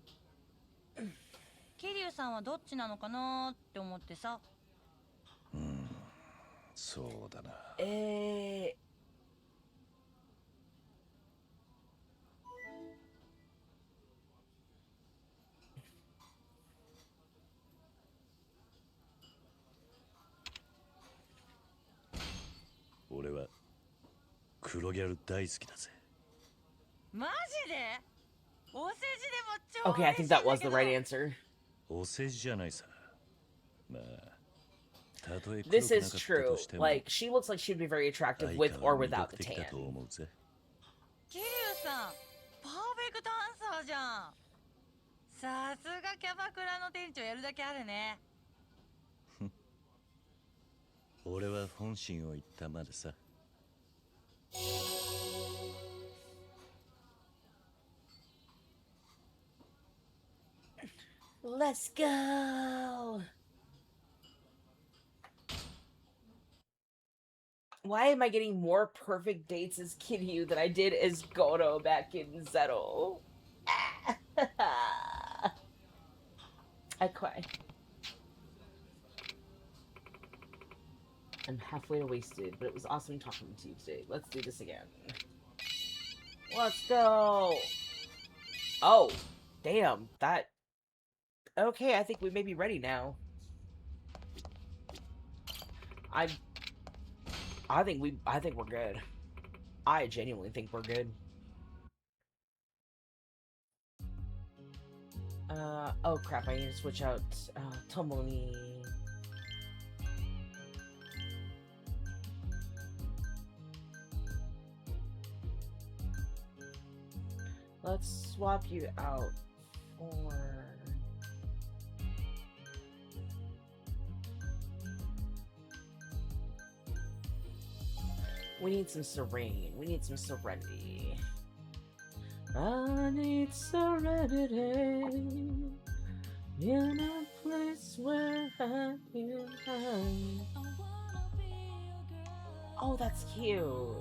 桐生さんはどっちなのかなーって思ってさ。そうだな。俺は黒ギャル大好きだぜ。マジで？お世辞でも超 Okay, I think that was the right answer. お世辞じゃないさ。まあ、たとえ黒く This なか is った true. としても、 Like, she looks like she'd be very attractive 愛 with 花 or は魅 without 力 the 的だと tan. 思うぜ。桐生さん、パーフェクトアンサーじゃん。さすがキャバクラの店長やるだけあるね。俺は本心を言ったまでさ。Let's go. Why am I getting more perfect dates as Kiryu than I did as Goro back in Zero? I cry. I'm halfway to wasted, but it was awesome talking to you today. Let's do this again. Let's go. Oh, damn. That... Okay, I think we may be ready now. I think we're good. I genuinely think we're good. Oh crap, I need to switch out, Tomoni. Let's swap you out for... We need some serene. We need some serenity. I need serenity in a place where I feel high. Oh, that's cute.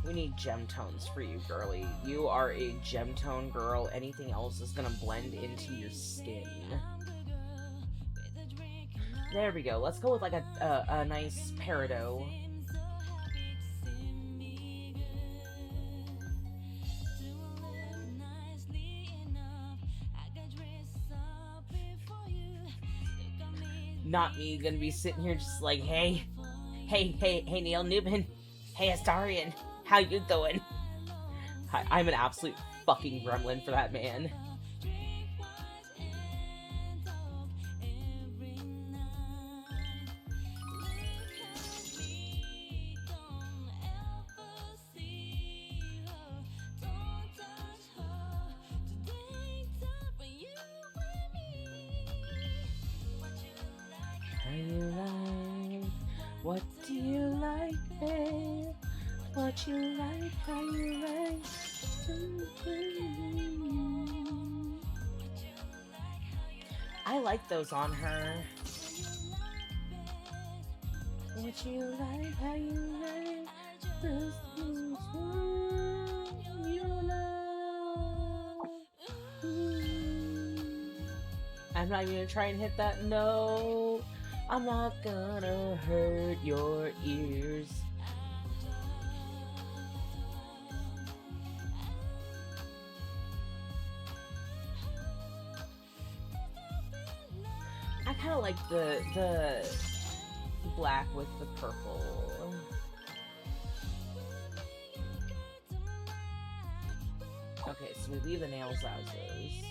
We need gem tones for you, girly. You are a gem tone girl. Anything else is gonna blend into your skin. There we go. Let's go with like a nice peridot. Not me gonna be sitting here just like, hey Neil Newman, hey Astarion, how you doing? I'm an absolute fucking gremlin for that man. How you like? What do you like, babe? What you like? How you like? I like those on her. What you like? How you like? This is what you love. I'm not even gonna try and hit that note. I'm not gonna hurt your ears. I kind of like the black with the purple. Okay, so we leave the nails as is.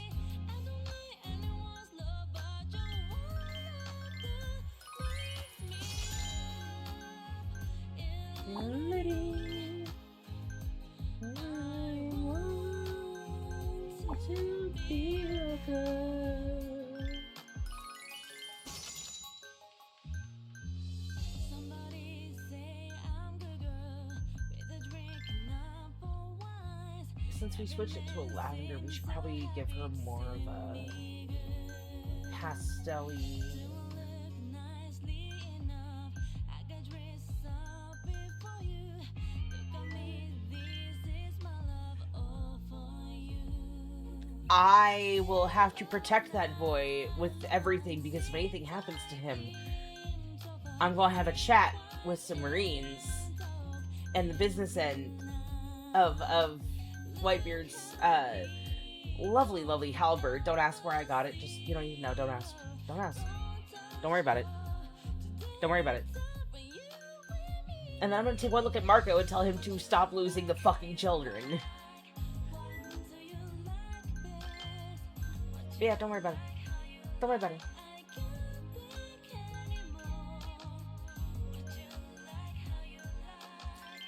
Lady, I want to be a girl. Since we switched it to a lavender, we should probably give her more of a pastel-y. I will have to protect that boy with everything, because if anything happens to him, I'm gonna have a chat with some Marines and the business end of Whitebeard's lovely halberd. Don't ask where I got it. Just, you don't even know. Don't ask. Don't ask. Don't worry about it. Don't worry about it. And then I'm gonna take one look at Marco and tell him to stop losing the fucking children. Yeah, don't worry about it. Don't worry about it.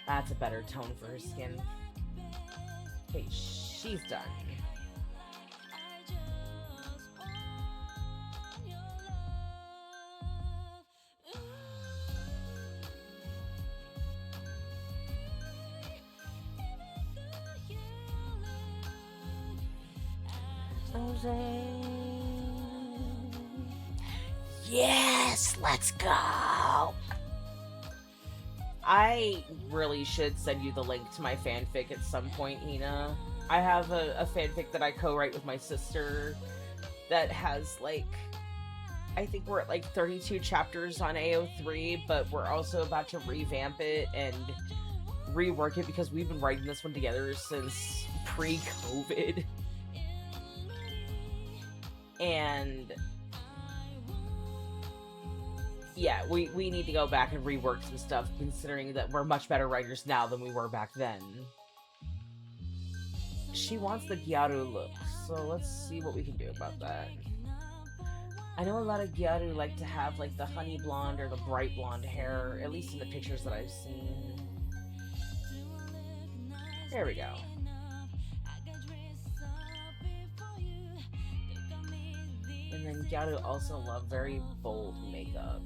That's a better tone for her skin. Okay, she's done. Yes, let's go. I really should send you the link to my fanfic at some point, Hina. I have a fanfic that I co-write with my sister that has, like, I think we're at like 32 chapters on AO3, but we're also about to revamp it and rework it because we've been writing this one together since pre-COVID. And yeah, we need to go back and rework some stuff, considering that we're much better writers now than we were back then. She wants the Gyaru look, so let's see what we can do about that. I know a lot of Gyaru like to have like the honey blonde or the bright blonde hair, at least in the pictures that I've seen. There we go. And then Gyaru also love very bold makeup.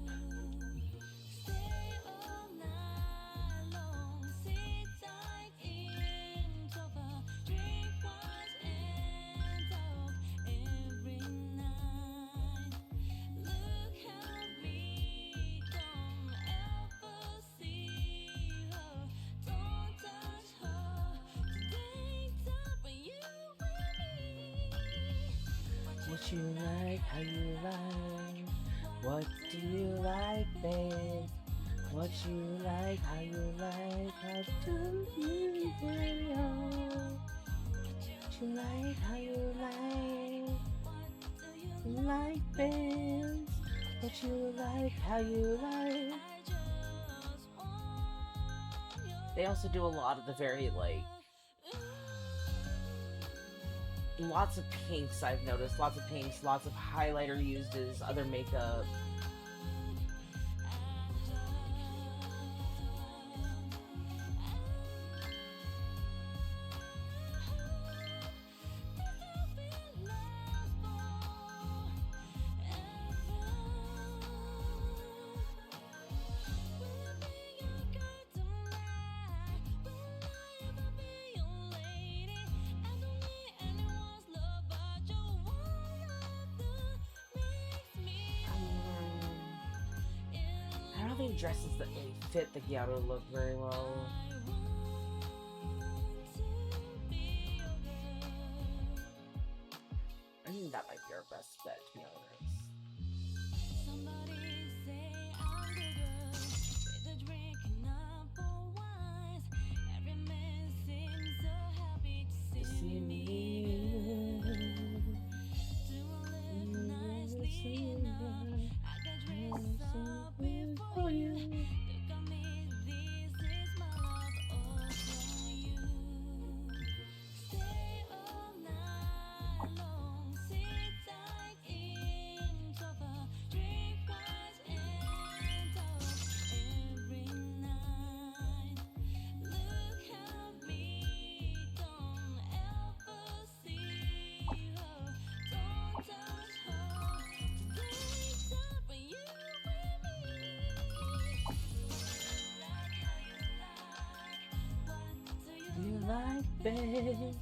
What you like, how you like, what do you like, babe? What you like, how you like, how do you carry on? What you like, how you like bands? What you like, how you like. They also do a lot of the very, like, lots of pinks I've noticed. Lots of pinks, lots of highlighter used as other makeup. I don't think dresses that really fit the Gyaru look very well. I think that might be our best bet, to be honest. You see me. For you. You like, babe?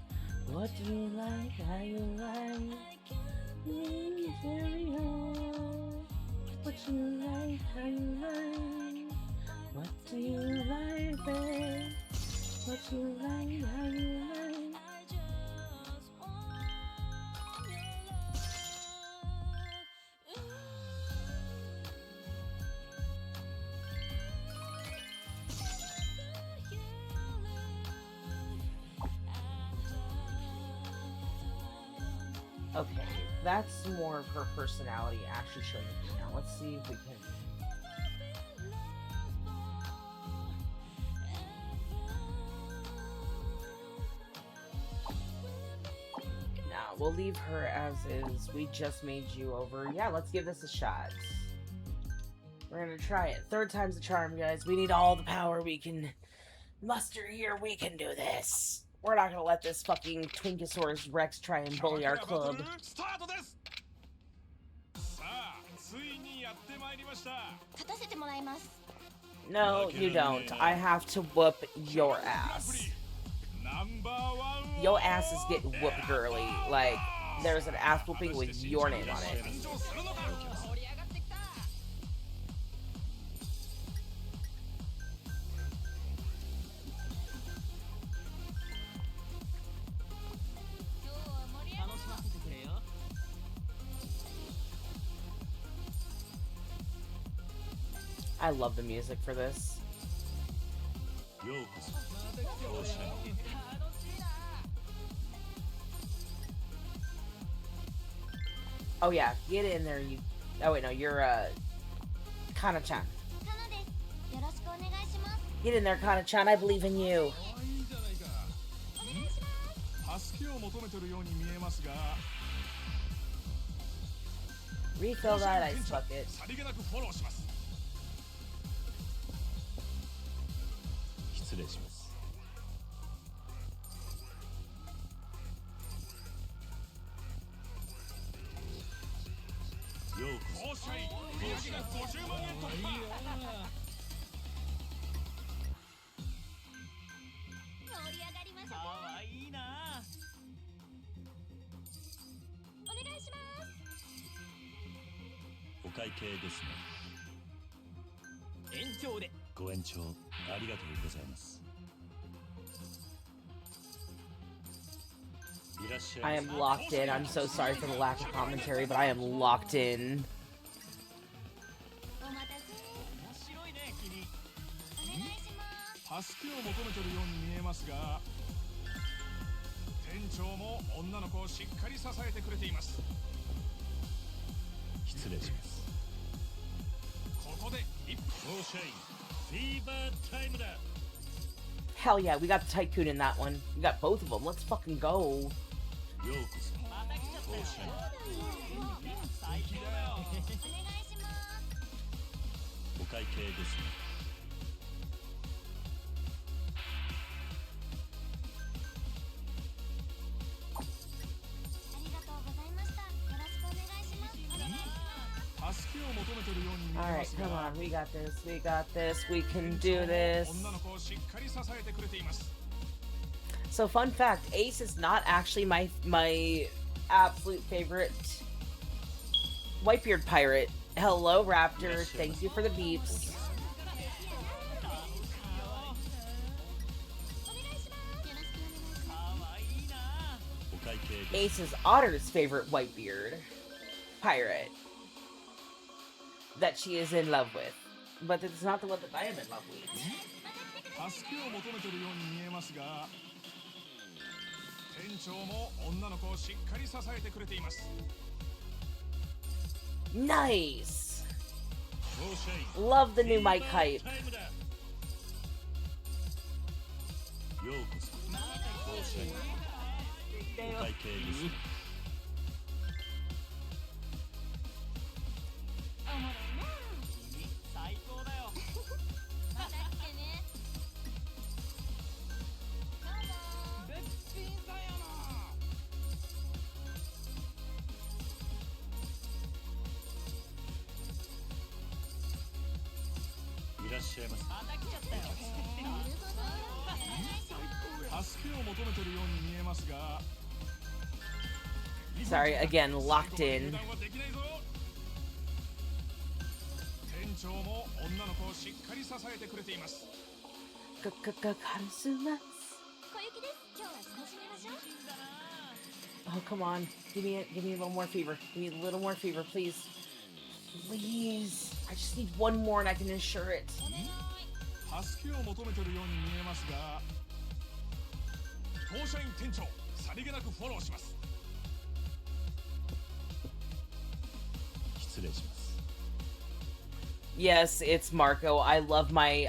What do you like? How you like? Carry on. What you like? How you like? What do you like, babe? What you like? How you like? Okay, that's more of her personality actually showing through now. Let's see if we can. Nah, we'll leave her as is. We just made you over. Yeah, let's give this a shot. We're gonna try it. Third time's the charm, guys. We need all the power we can muster here. We can do this. We're not gonna let this fucking Twinkosaurus Rex try and bully our club. No, you don't. I have to whoop your ass. Your ass is getting whooped, girly. Like, there's an ass whooping with your name on it. I love the music for this. Oh yeah, get in there, you... Oh wait, no, you're, Kana-chan. Get in there, Kana-chan, I believe in you. Refill that ice bucket. 当社員売上が50万円突破。盛り上がりましたか。かわいいな。お願いします。お会計ですね。延長で。ご延長ありがとうございます。いらっしゃ I いま am locked in. I'm so sorry for the lack of commentary, but I am locked in. お待たせ。面白いね君。お願いします。助けを求めてるように見えますが、店長も女の子をしっかり支えてくれています。せ。失礼します。ここで一歩。当社員フィーバータイムだ。 Hell yeah, we got the Tycoon in that one. We got both of them. Let's fucking go. ようこそ。また来ちゃったよ。当社員最高だよ。お願いします。お会計ですね。ありがとうございました。よろしくお願いします。お願いします。助けを求めてるように見え All ま right, す come が、 on. We got this. We got this. We can 店 do 長も this. 女の子をしっかり支えてくれています。 So, fun fact: Ace is not actually my absolute favorite Whitebeard pirate. Hello, Raptor. Thank you for the beeps. お願いします。よろしくお願いします。かわいいな。お会計です Ace is Otter's favorite Whitebeard pirate that she is in love with, but it's not the one that I am in love with. 助けを求めてるように見えますが、店長も女の子をしっかり支えてくれています。 Nice. 当社員 Love the new mic フィ hype. ーバータイムだ。ようこそ。当社員お会計ですね。おもろいな。君最高だよ。また来てね。どうも。べっぴんさやな。いらっしゃいませ。また来ちゃったよ。なるほど。お願いします。助けを求めてるように見えますが、 Sorry, again, locked in. 油断はできないぞ。店長も女の子をしっかり支えてくれています。 Karusumas. 小雪です。今日は楽しみましょう。 Oh, come on. Give me a little more fever. Give me a little more fever, please. Please. I just need one more and I can ensure it. お願い。助けを求めてるように見えますが、当社員店長さりげなくフォローします。 失礼します。 Yes, it's Marco. I love my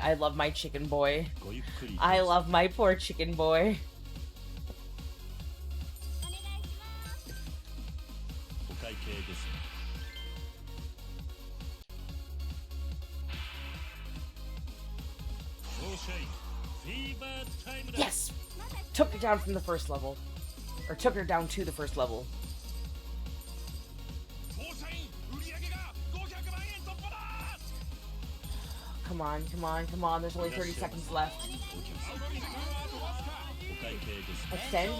chicken boy. ごゆっくり。 I love my poor chicken boy. お願いします。お会計ですね。当社員フィーバータイムだ。 Yes! Took her down from the first level. Or took her down to the first level. 当社員売上が500万円突破だ。 Come on, come on, come on. There's only 30 seconds left. 残り時間はあとわずか。 お会計ですね。 Extend?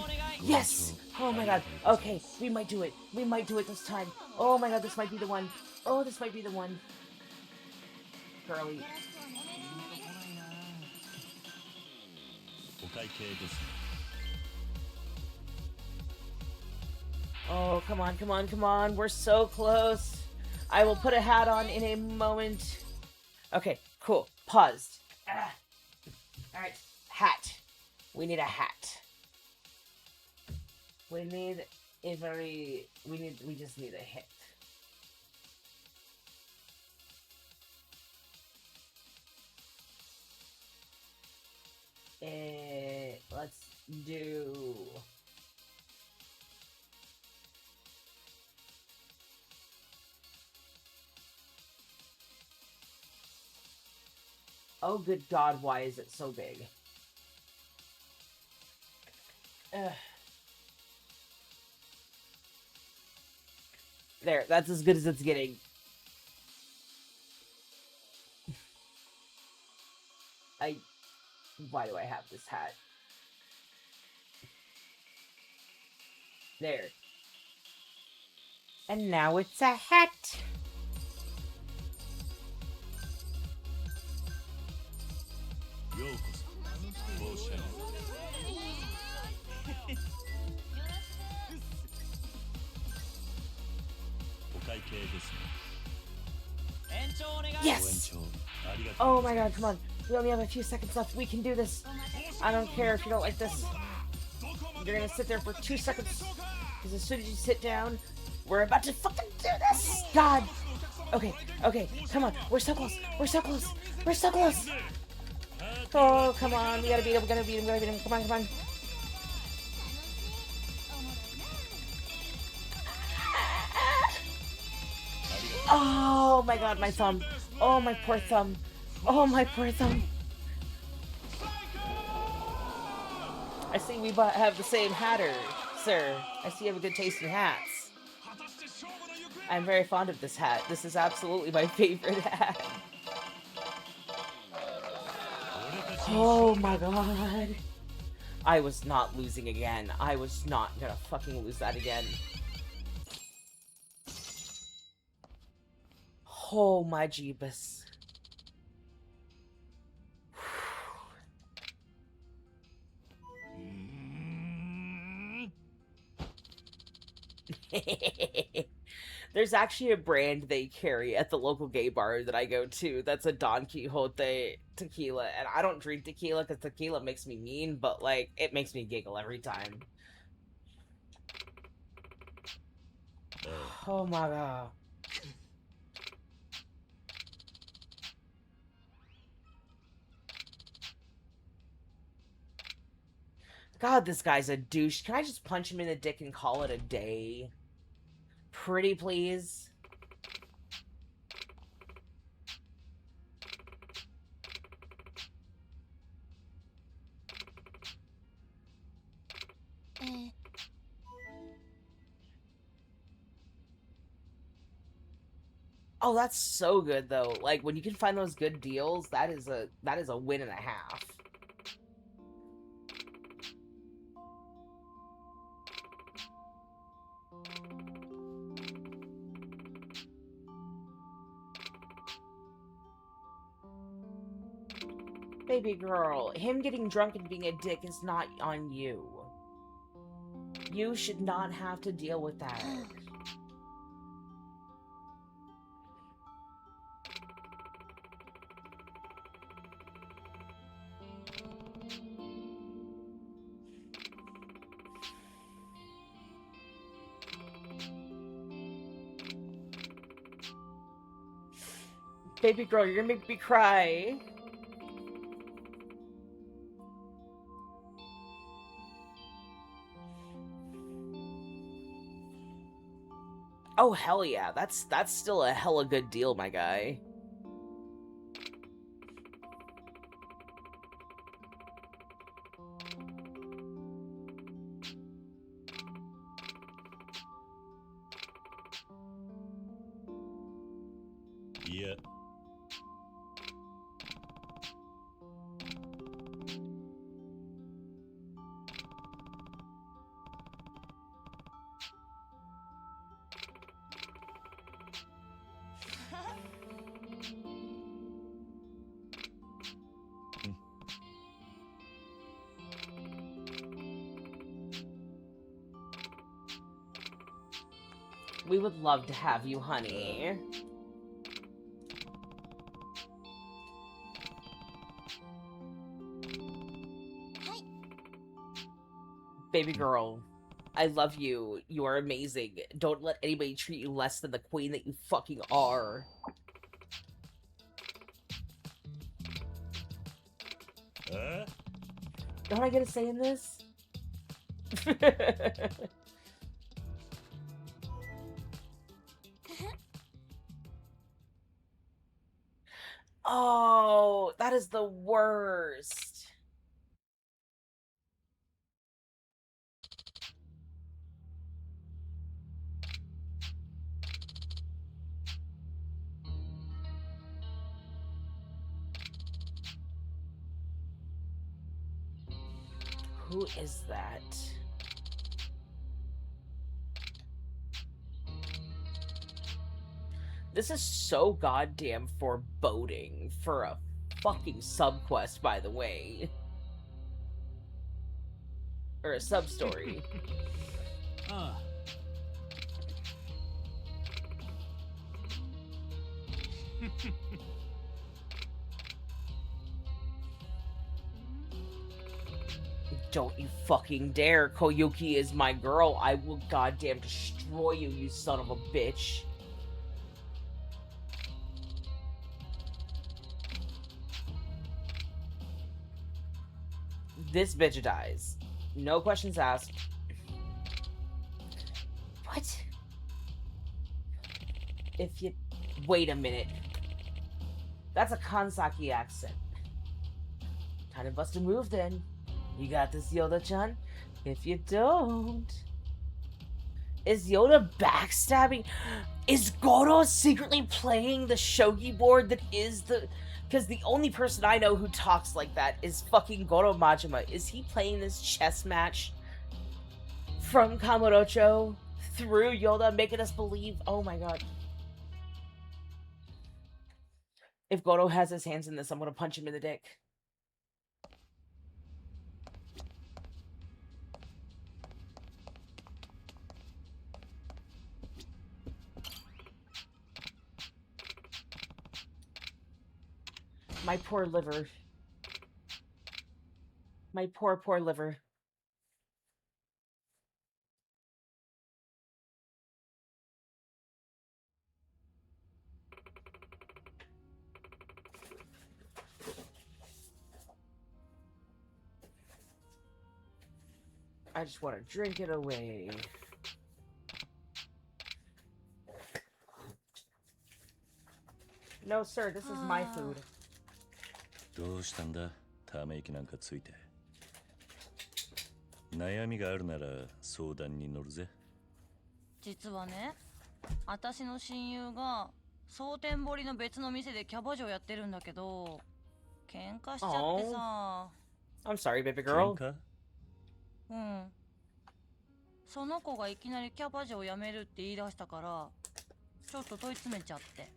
Yes! Oh my god. Okay, we might do it. We might do it this time. Oh my god, this might be the one. Oh, this might be the one. Girly. よろしくお願いします。お会計ですね。 Oh, come on, come on, come on. We're so close. I will put a hat on in a moment. Okay, cool. Paused. Alright, hat. We need a hat. We need a very... We just need a hit. Let's do... Oh, good God, why is it so big? Ugh. There, that's as good as it's getting. Why do I have this hat? There. And now it's a hat. Yes! Oh my god, come on. We only have a few seconds left. We can do this. I don't care if you don't like this. You're gonna sit there for 2 seconds. Because as soon as you sit down, we're about to fucking do this! God! Okay, okay, come on. We're so close. We're so close. We're so close. Oh, come on. We gotta beat him. We gotta beat him. We gotta beat him. Come on, come on. Oh my god, my thumb. Oh, my poor thumb. Oh, my poor thumb. I see we have the same hatter, sir. I see you have a good taste in hats. I'm very fond of this hat. This is absolutely my favorite hat. Oh my god. I was not losing again. I was not gonna fucking lose that again. Oh my jeebus. There's actually a brand they carry at the local gay bar that I go to that's a Don Quixote tequila, and I don't drink tequila because tequila makes me mean, but like it makes me giggle every time. Oh my god. God, this guy's a douche. Can I just punch him in the dick and call it a day? Pretty please? Oh, that's so good though. Like when you can find those good deals, that is a win and a half. Baby girl, him getting drunk and being a dick is not on you. You should not have to deal with that. Baby girl, you're gonna make me cry. Oh hell yeah, that's still a hella good deal, my guy. Yeah. We would love to have you, honey. Baby girl, I love you. You are amazing. Don't let anybody treat you less than the queen that you fucking are. Don't I get a say in this? Oh, that is the worst. Who is that? This is so goddamn foreboding for a fucking subquest, by the way. Or a sub-story. Don't you fucking dare. Koyuki is my girl. I will goddamn destroy you, you son of a bitch. This bitch dies. No questions asked. What? If you... Wait a minute. That's a Kansaki accent. Kind of bust a move then. You got this, Yoda-chan? If you don't... Is Yoda backstabbing? Is Goro secretly playing the shogi board that is the... Because the only person I know who talks like that is fucking Goro Majima. Is he playing this chess match from Kamurocho through Yoda, making us believe... Oh my god. If Goro has his hands in this, I'm gonna punch him in the dick. My poor liver. My poor, poor liver. I just want to drink it away. No, sir, this is my food. どうしたんだ、ため息なんかついて。悩みがあるなら相談に乗るぜ。実はね、私の親友が蒼天堀の別の店でキャバ嬢やってるんだけど、喧嘩しちゃってさ。I'm sorry, baby girl. 喧嘩？うん。その子がいきなりキャバ嬢を辞めるって言い出したから、ちょっと問い詰めちゃって。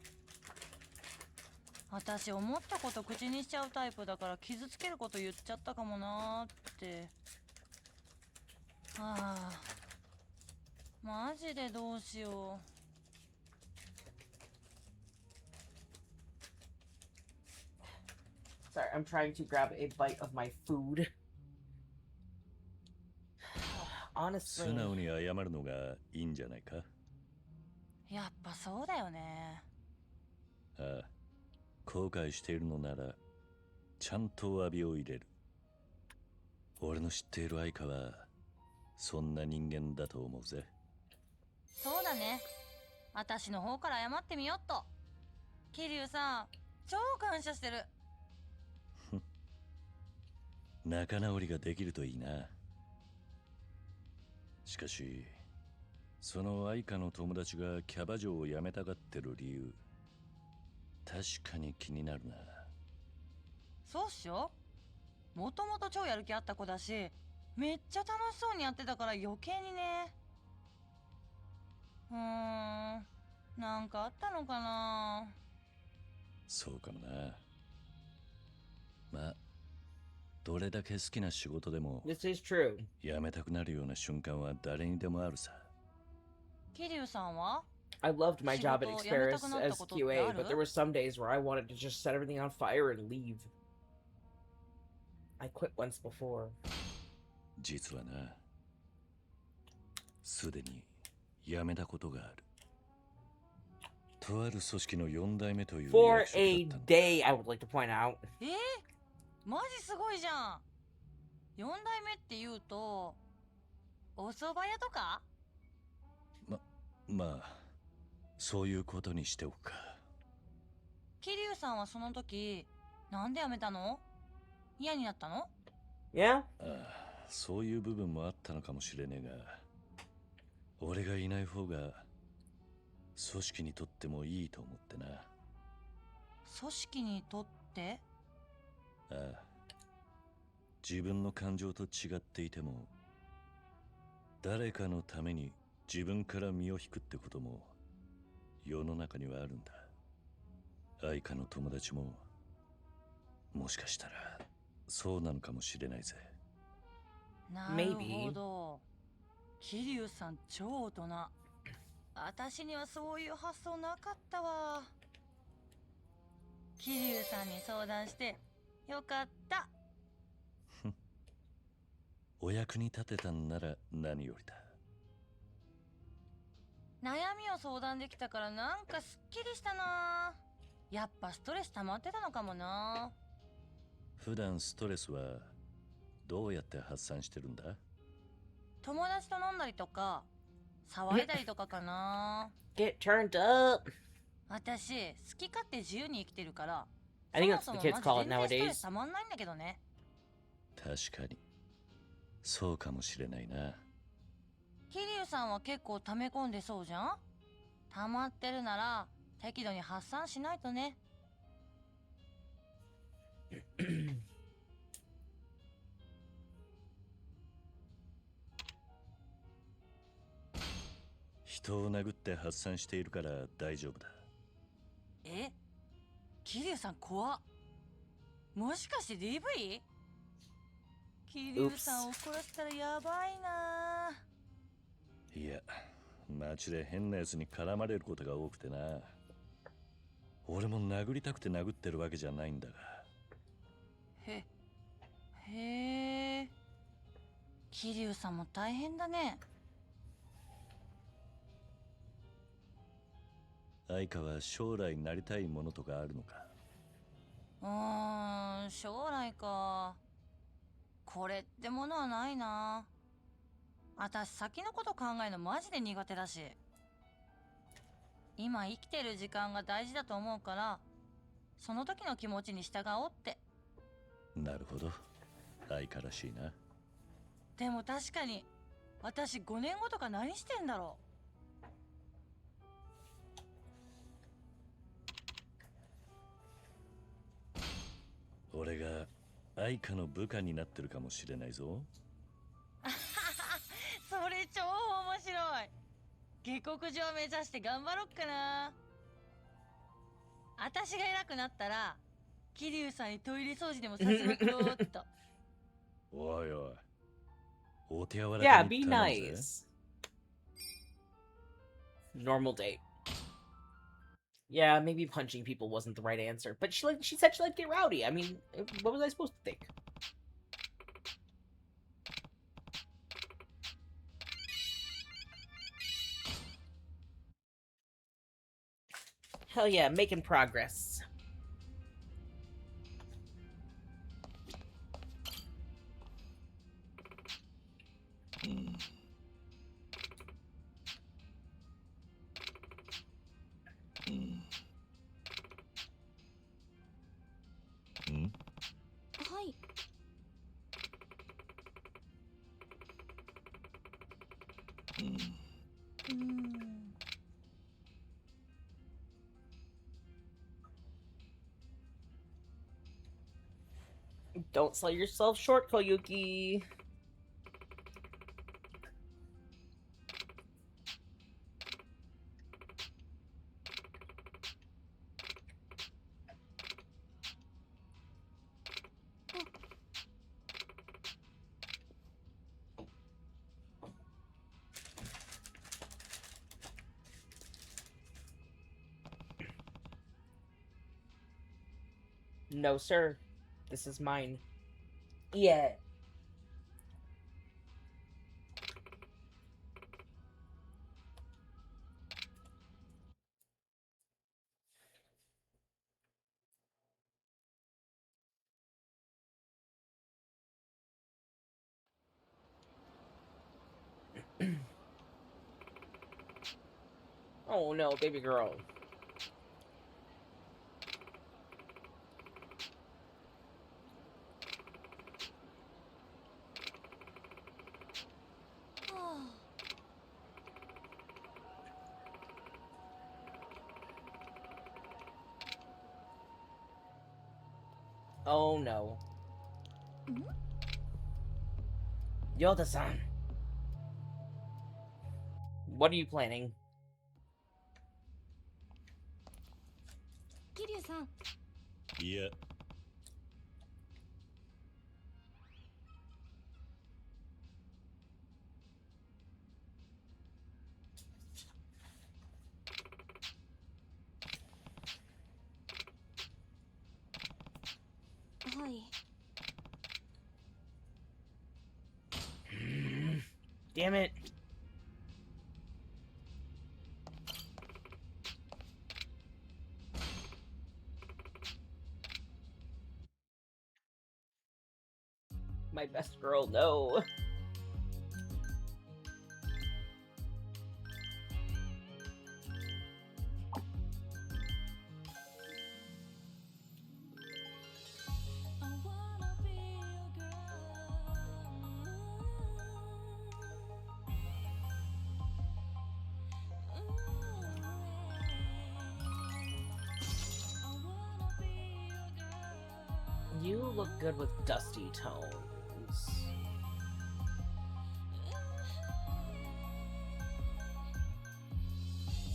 私思ったこと口にしちゃうタイプだから傷つけること言っちゃったかもなーって。ああ、マジでどうしよう。Sorry, I'm trying to grab a bite of my food. Honestly. 素直に謝るのがいいんじゃないか。やっぱそうだよね。ああ、後悔しているのならちゃんと詫びを入れる。俺の知っている愛花はそんな人間だと思うぜ。そうだね。私の方から謝ってみよっと。桐生さん、超感謝してる。仲直りができるといいな。しかしその愛花の友達がキャバ嬢を辞めたがってる理由、確かに気になるな。そうっしょ。もともと超やる気あった子だし、めっちゃ楽しそうにやってたから余計にね。なんかあったのかな。そうかもな。まあどれだけ好きな仕事でも This is true. 辞めたくなるような瞬間は誰にでもあるさ。桐生さんは I loved my job at Experis as QA, but there were some days where I wanted to just set everything on fire and leave. I quit once before. 実はな、すでに辞めたことがある。とある組織の4代目という For 役職 a だったんだ。 day, I would like to point out. マジすごいじゃん。4代目って言うと、お蕎麦屋とか？まあそういうことにしておくか。桐生さんはその時、なんで辞めたの？嫌になったの？ Yeah? ああ、そういう部分もあったのかもしれねえが、俺がいない方が組織にとってもいいと思ってな。組織にとって？ああ、自分の感情と違っていても、誰かのために自分から身を引くってことも世の中にはあるんだ。愛花の友達ももしかしたらそうなのかもしれないぜ。なるほど。桐生さん超大人。私にはそういう発想なかったわ。桐生さんに相談してよかった。お役に立てたんなら何よりだ。悩みを相談できたからなんかすっきりしたな。やっぱストレス溜まってたのかもな。普段ストレスはどうやって発散してるんだ？友達と飲んだりとか騒いだりとかかな。Get turned up. 私好き勝手自由に生きてるから、 I think that's そ what も the そも kids マジ call it 全然ストレ nowadays. ス溜まんないんだけどね。確かにそうかもしれないな。桐生さんは結構溜め込んでそうじゃん。溜まってるなら適度に発散しないとね。人を殴って発散しているから大丈夫だ。え、桐生さん怖っ。もしかして DV？ 桐生さんを怒らせたらやばいな。いや、街で変なやつに絡まれることが多くてな。俺も殴りたくて殴ってるわけじゃないんだが。へえ、桐生さんも大変だね。愛花は将来なりたいものとかあるのか？将来か。これってものはないな。私先のこと考えるのマジで苦手だし、今生きてる時間が大事だと思うから、その時の気持ちに従おうって。なるほど、愛花らしいな。でも確かに私5年後とか何してんだろ俺が愛花の部下になってるかもしれないぞ。う。それ超面白い。下克上目指して頑張ろっかな。私が偉くなったら桐生さんにトイレ掃除でもさせまくろうっと。おいおい、お手柔ら Yeah, か be に頼むぜ。 nice. Normal date. Yeah, maybe punching people wasn't the right answer, but she said she liked to get rowdy. I mean, what was I supposed to think? Hell yeah, making progress. Hmm? はい。Don't sell yourself short, Koyuki. No, sir. This is mine. Yeah. Oh no, baby girl. Oh no. Yoda-san, what are you planning? 桐生さん、いや、はい。 Damn it. My best girl, no. I wanna be your girl. You look good with dusty tones.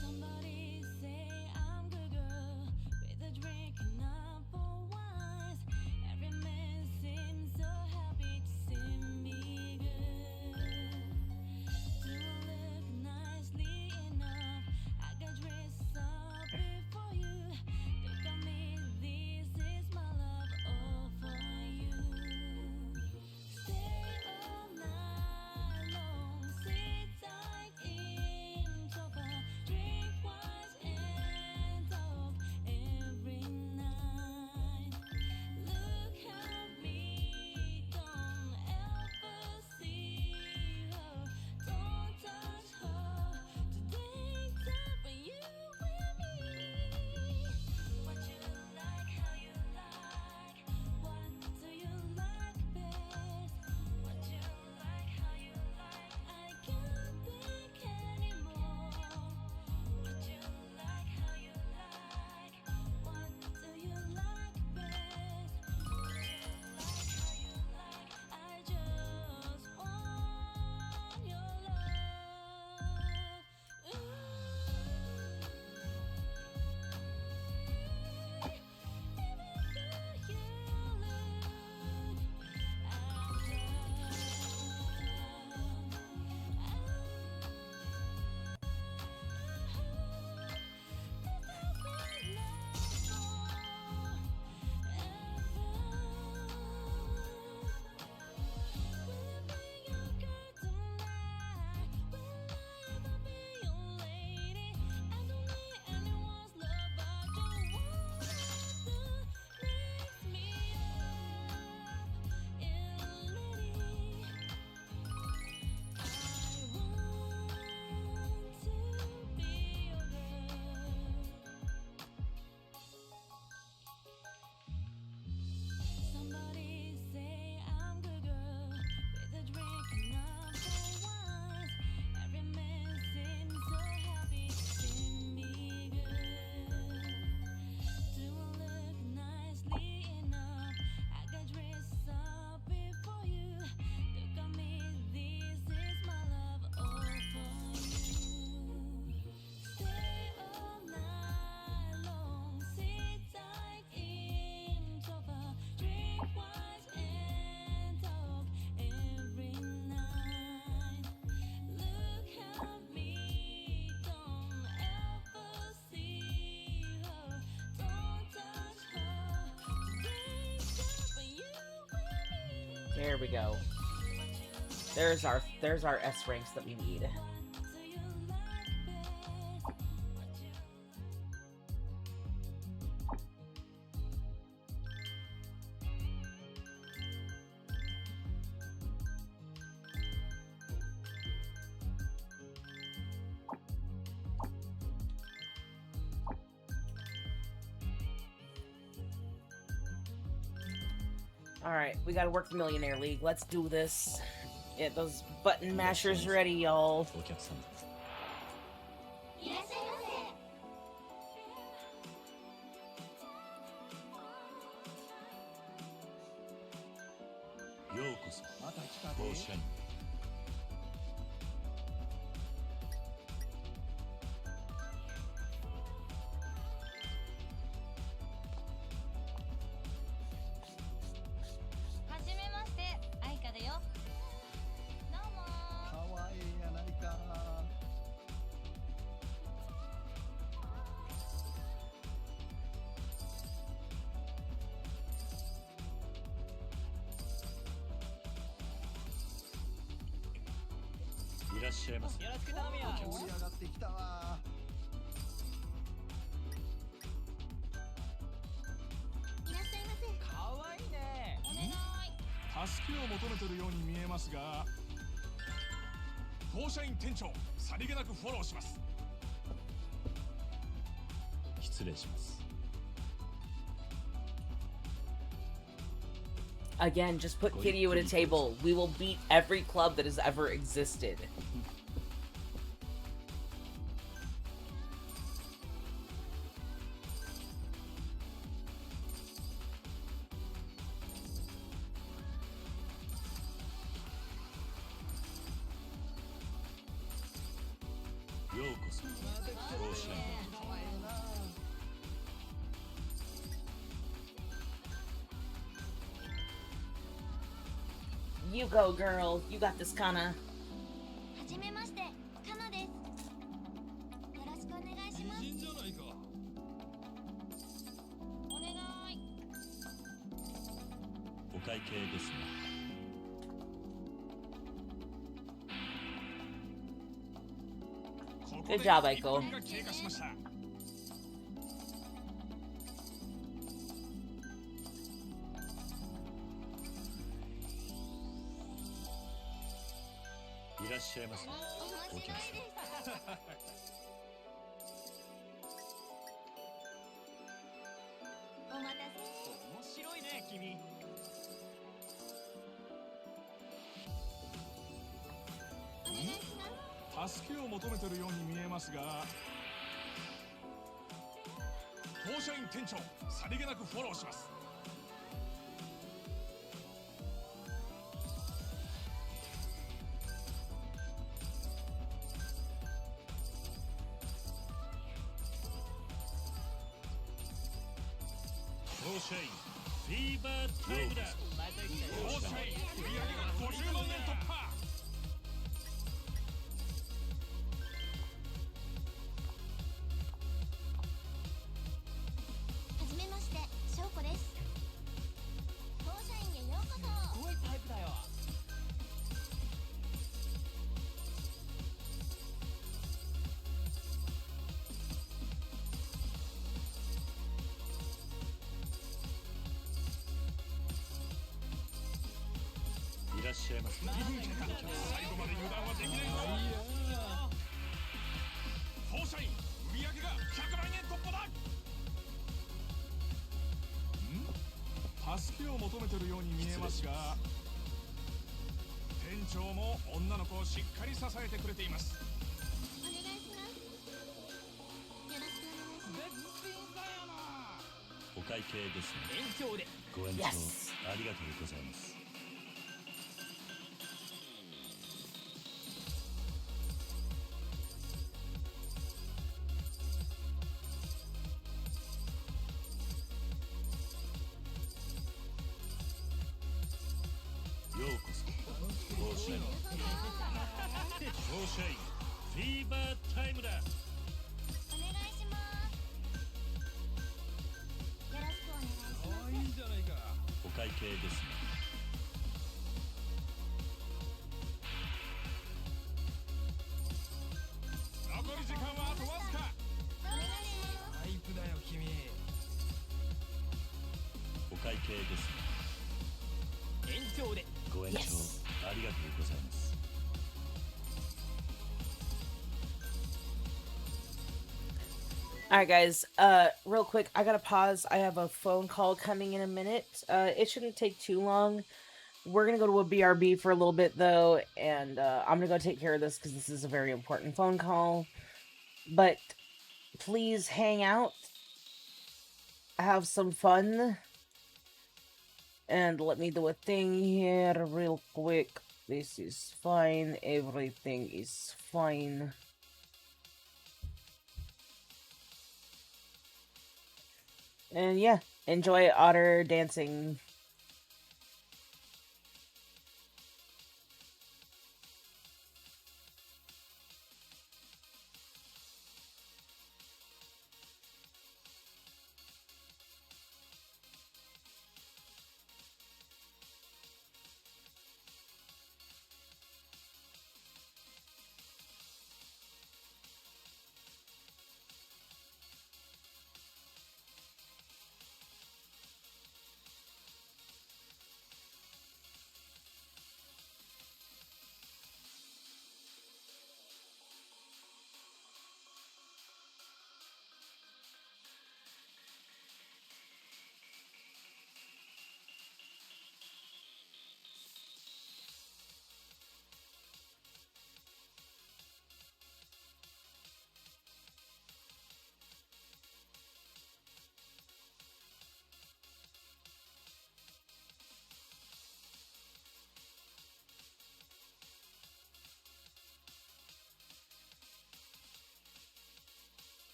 Somebody say I'm good girl with a drink and apple wines. Every man seems so happy to see me good. Do I look nicely enough? I got dressed up before you. Look at me, this is my love all for you. Stay all night long, sit tight in sofa, drink wine and talk every night. Look at me, don't ever see her, don't touch her. Today's time for you and me. What you like, how you like, what do you like best? What you like, how you like, I can't think anymore. What you like, how you like, what do you like best? What you like, how you like, I just want your love. Somebody say I'm good girl with a drink and apple wine. Every man seems so happy to see me good. Do I look nicely enough? I got dressed up before you. Look at me, this is my love all for you. Stay all night long, sit tight in sofa, drink wine and talk every night. Look at me, don't ever see her, don't touch her. Today's time for you and me. There we go. There's our S ranks that we need. What do you like best? What you Alright, we gotta work the Millionaire League. Let's do this. Get those button mashers ready, y'all. お客様。いらっしゃいませ。ようこそ。また来たで。しゃいませ。よろしく頼むよ。盛り上がってきたわ。いらっしゃいませ。かわいいね。お願い。助けを求めてるように見えますが、当社員店長さりげなくフォローします。失礼します。 Again, just put Kiryu at a table. We will beat every club that has ever existed. You go, girl. You got this, Kana. はじめまして、カナです。よろしくお願いします。美人じゃないか。お願い。お会計ですね。ここで Good job, 1 Aiko. 分が経過しました。いらっしゃいませ。お待ちかねです。お待たせ。面白いね、君。お願いします。助けを求めてるように見えますが、当社員店長さりげなくフォローします。当社員フィーバータイムだ。また来たよ。当社員売上が50万円突破。はじめまして、しょうこです。当社員へようこそ。すごいタイプだよ。いらっしゃいませ。最後まで油断はできないぞ。当社員売上が100万円突破だ。助けを求めてるように見えますが、店長も女の子をしっかり支えてくれています。お願いします。よろしくお願いします。別人だよな。お会計ですね。延長で。ご延長 Yes. ありがとうございます。 ようこそ。当社員フィーバータイムだ。お願いします。よろしくお願いします。いいんじゃないか。お会計ですね。残り時間はあとわずか。お願いします。タイプだよ君。お会計ですね。延長で。ご延長 Yes. ありがとうございます。 Alright, guys. Real quick, I gotta pause. I have a phone call coming in a minute. It shouldn't take too long. We're gonna go to a BRB for a little bit, though, and I'm gonna go take care of this because this is a very important phone call. But please hang out, have some fun, and let me do a thing here real quick. This is fine. Everything is fine. And yeah, enjoy otter dancing.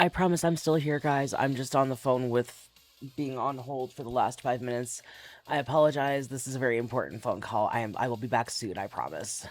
I promise I'm still here, guys. I'm just on the phone with being on hold for the last 5 minutes. I apologize. This is a very important phone call. I will be back soon, I promise.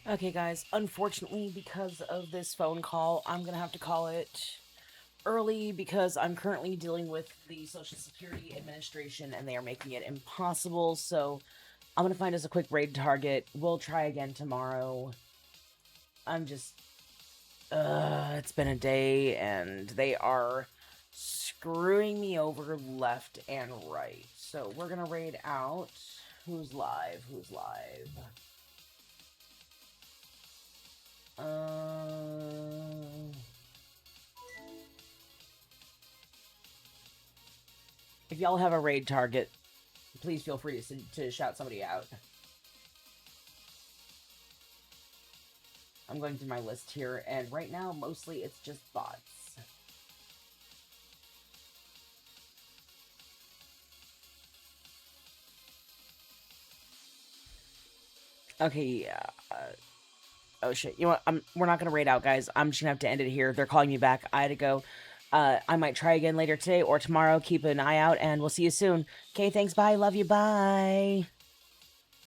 Okay, guys, unfortunately, because of this phone call, I'm gonna have to call it early because I'm currently dealing with the Social Security Administration and they are making it impossible. So I'm gonna find us a quick raid target. We'll try again tomorrow. I'm just, it's been a day and they are screwing me over left and right. So we're gonna raid out. Who's live? Who's live? If y'all have a raid target, please feel free to shout somebody out. I'm going through my list here, and right now, mostly it's just bots. Okay, yeah. Oh shit. You know what? We're not gonna raid out, guys. I'm just gonna have to end it here. They're calling me back. I had to go. I might try again later today or tomorrow. Keep an eye out, and we'll see you soon. Okay, thanks. Bye. Love you. Bye.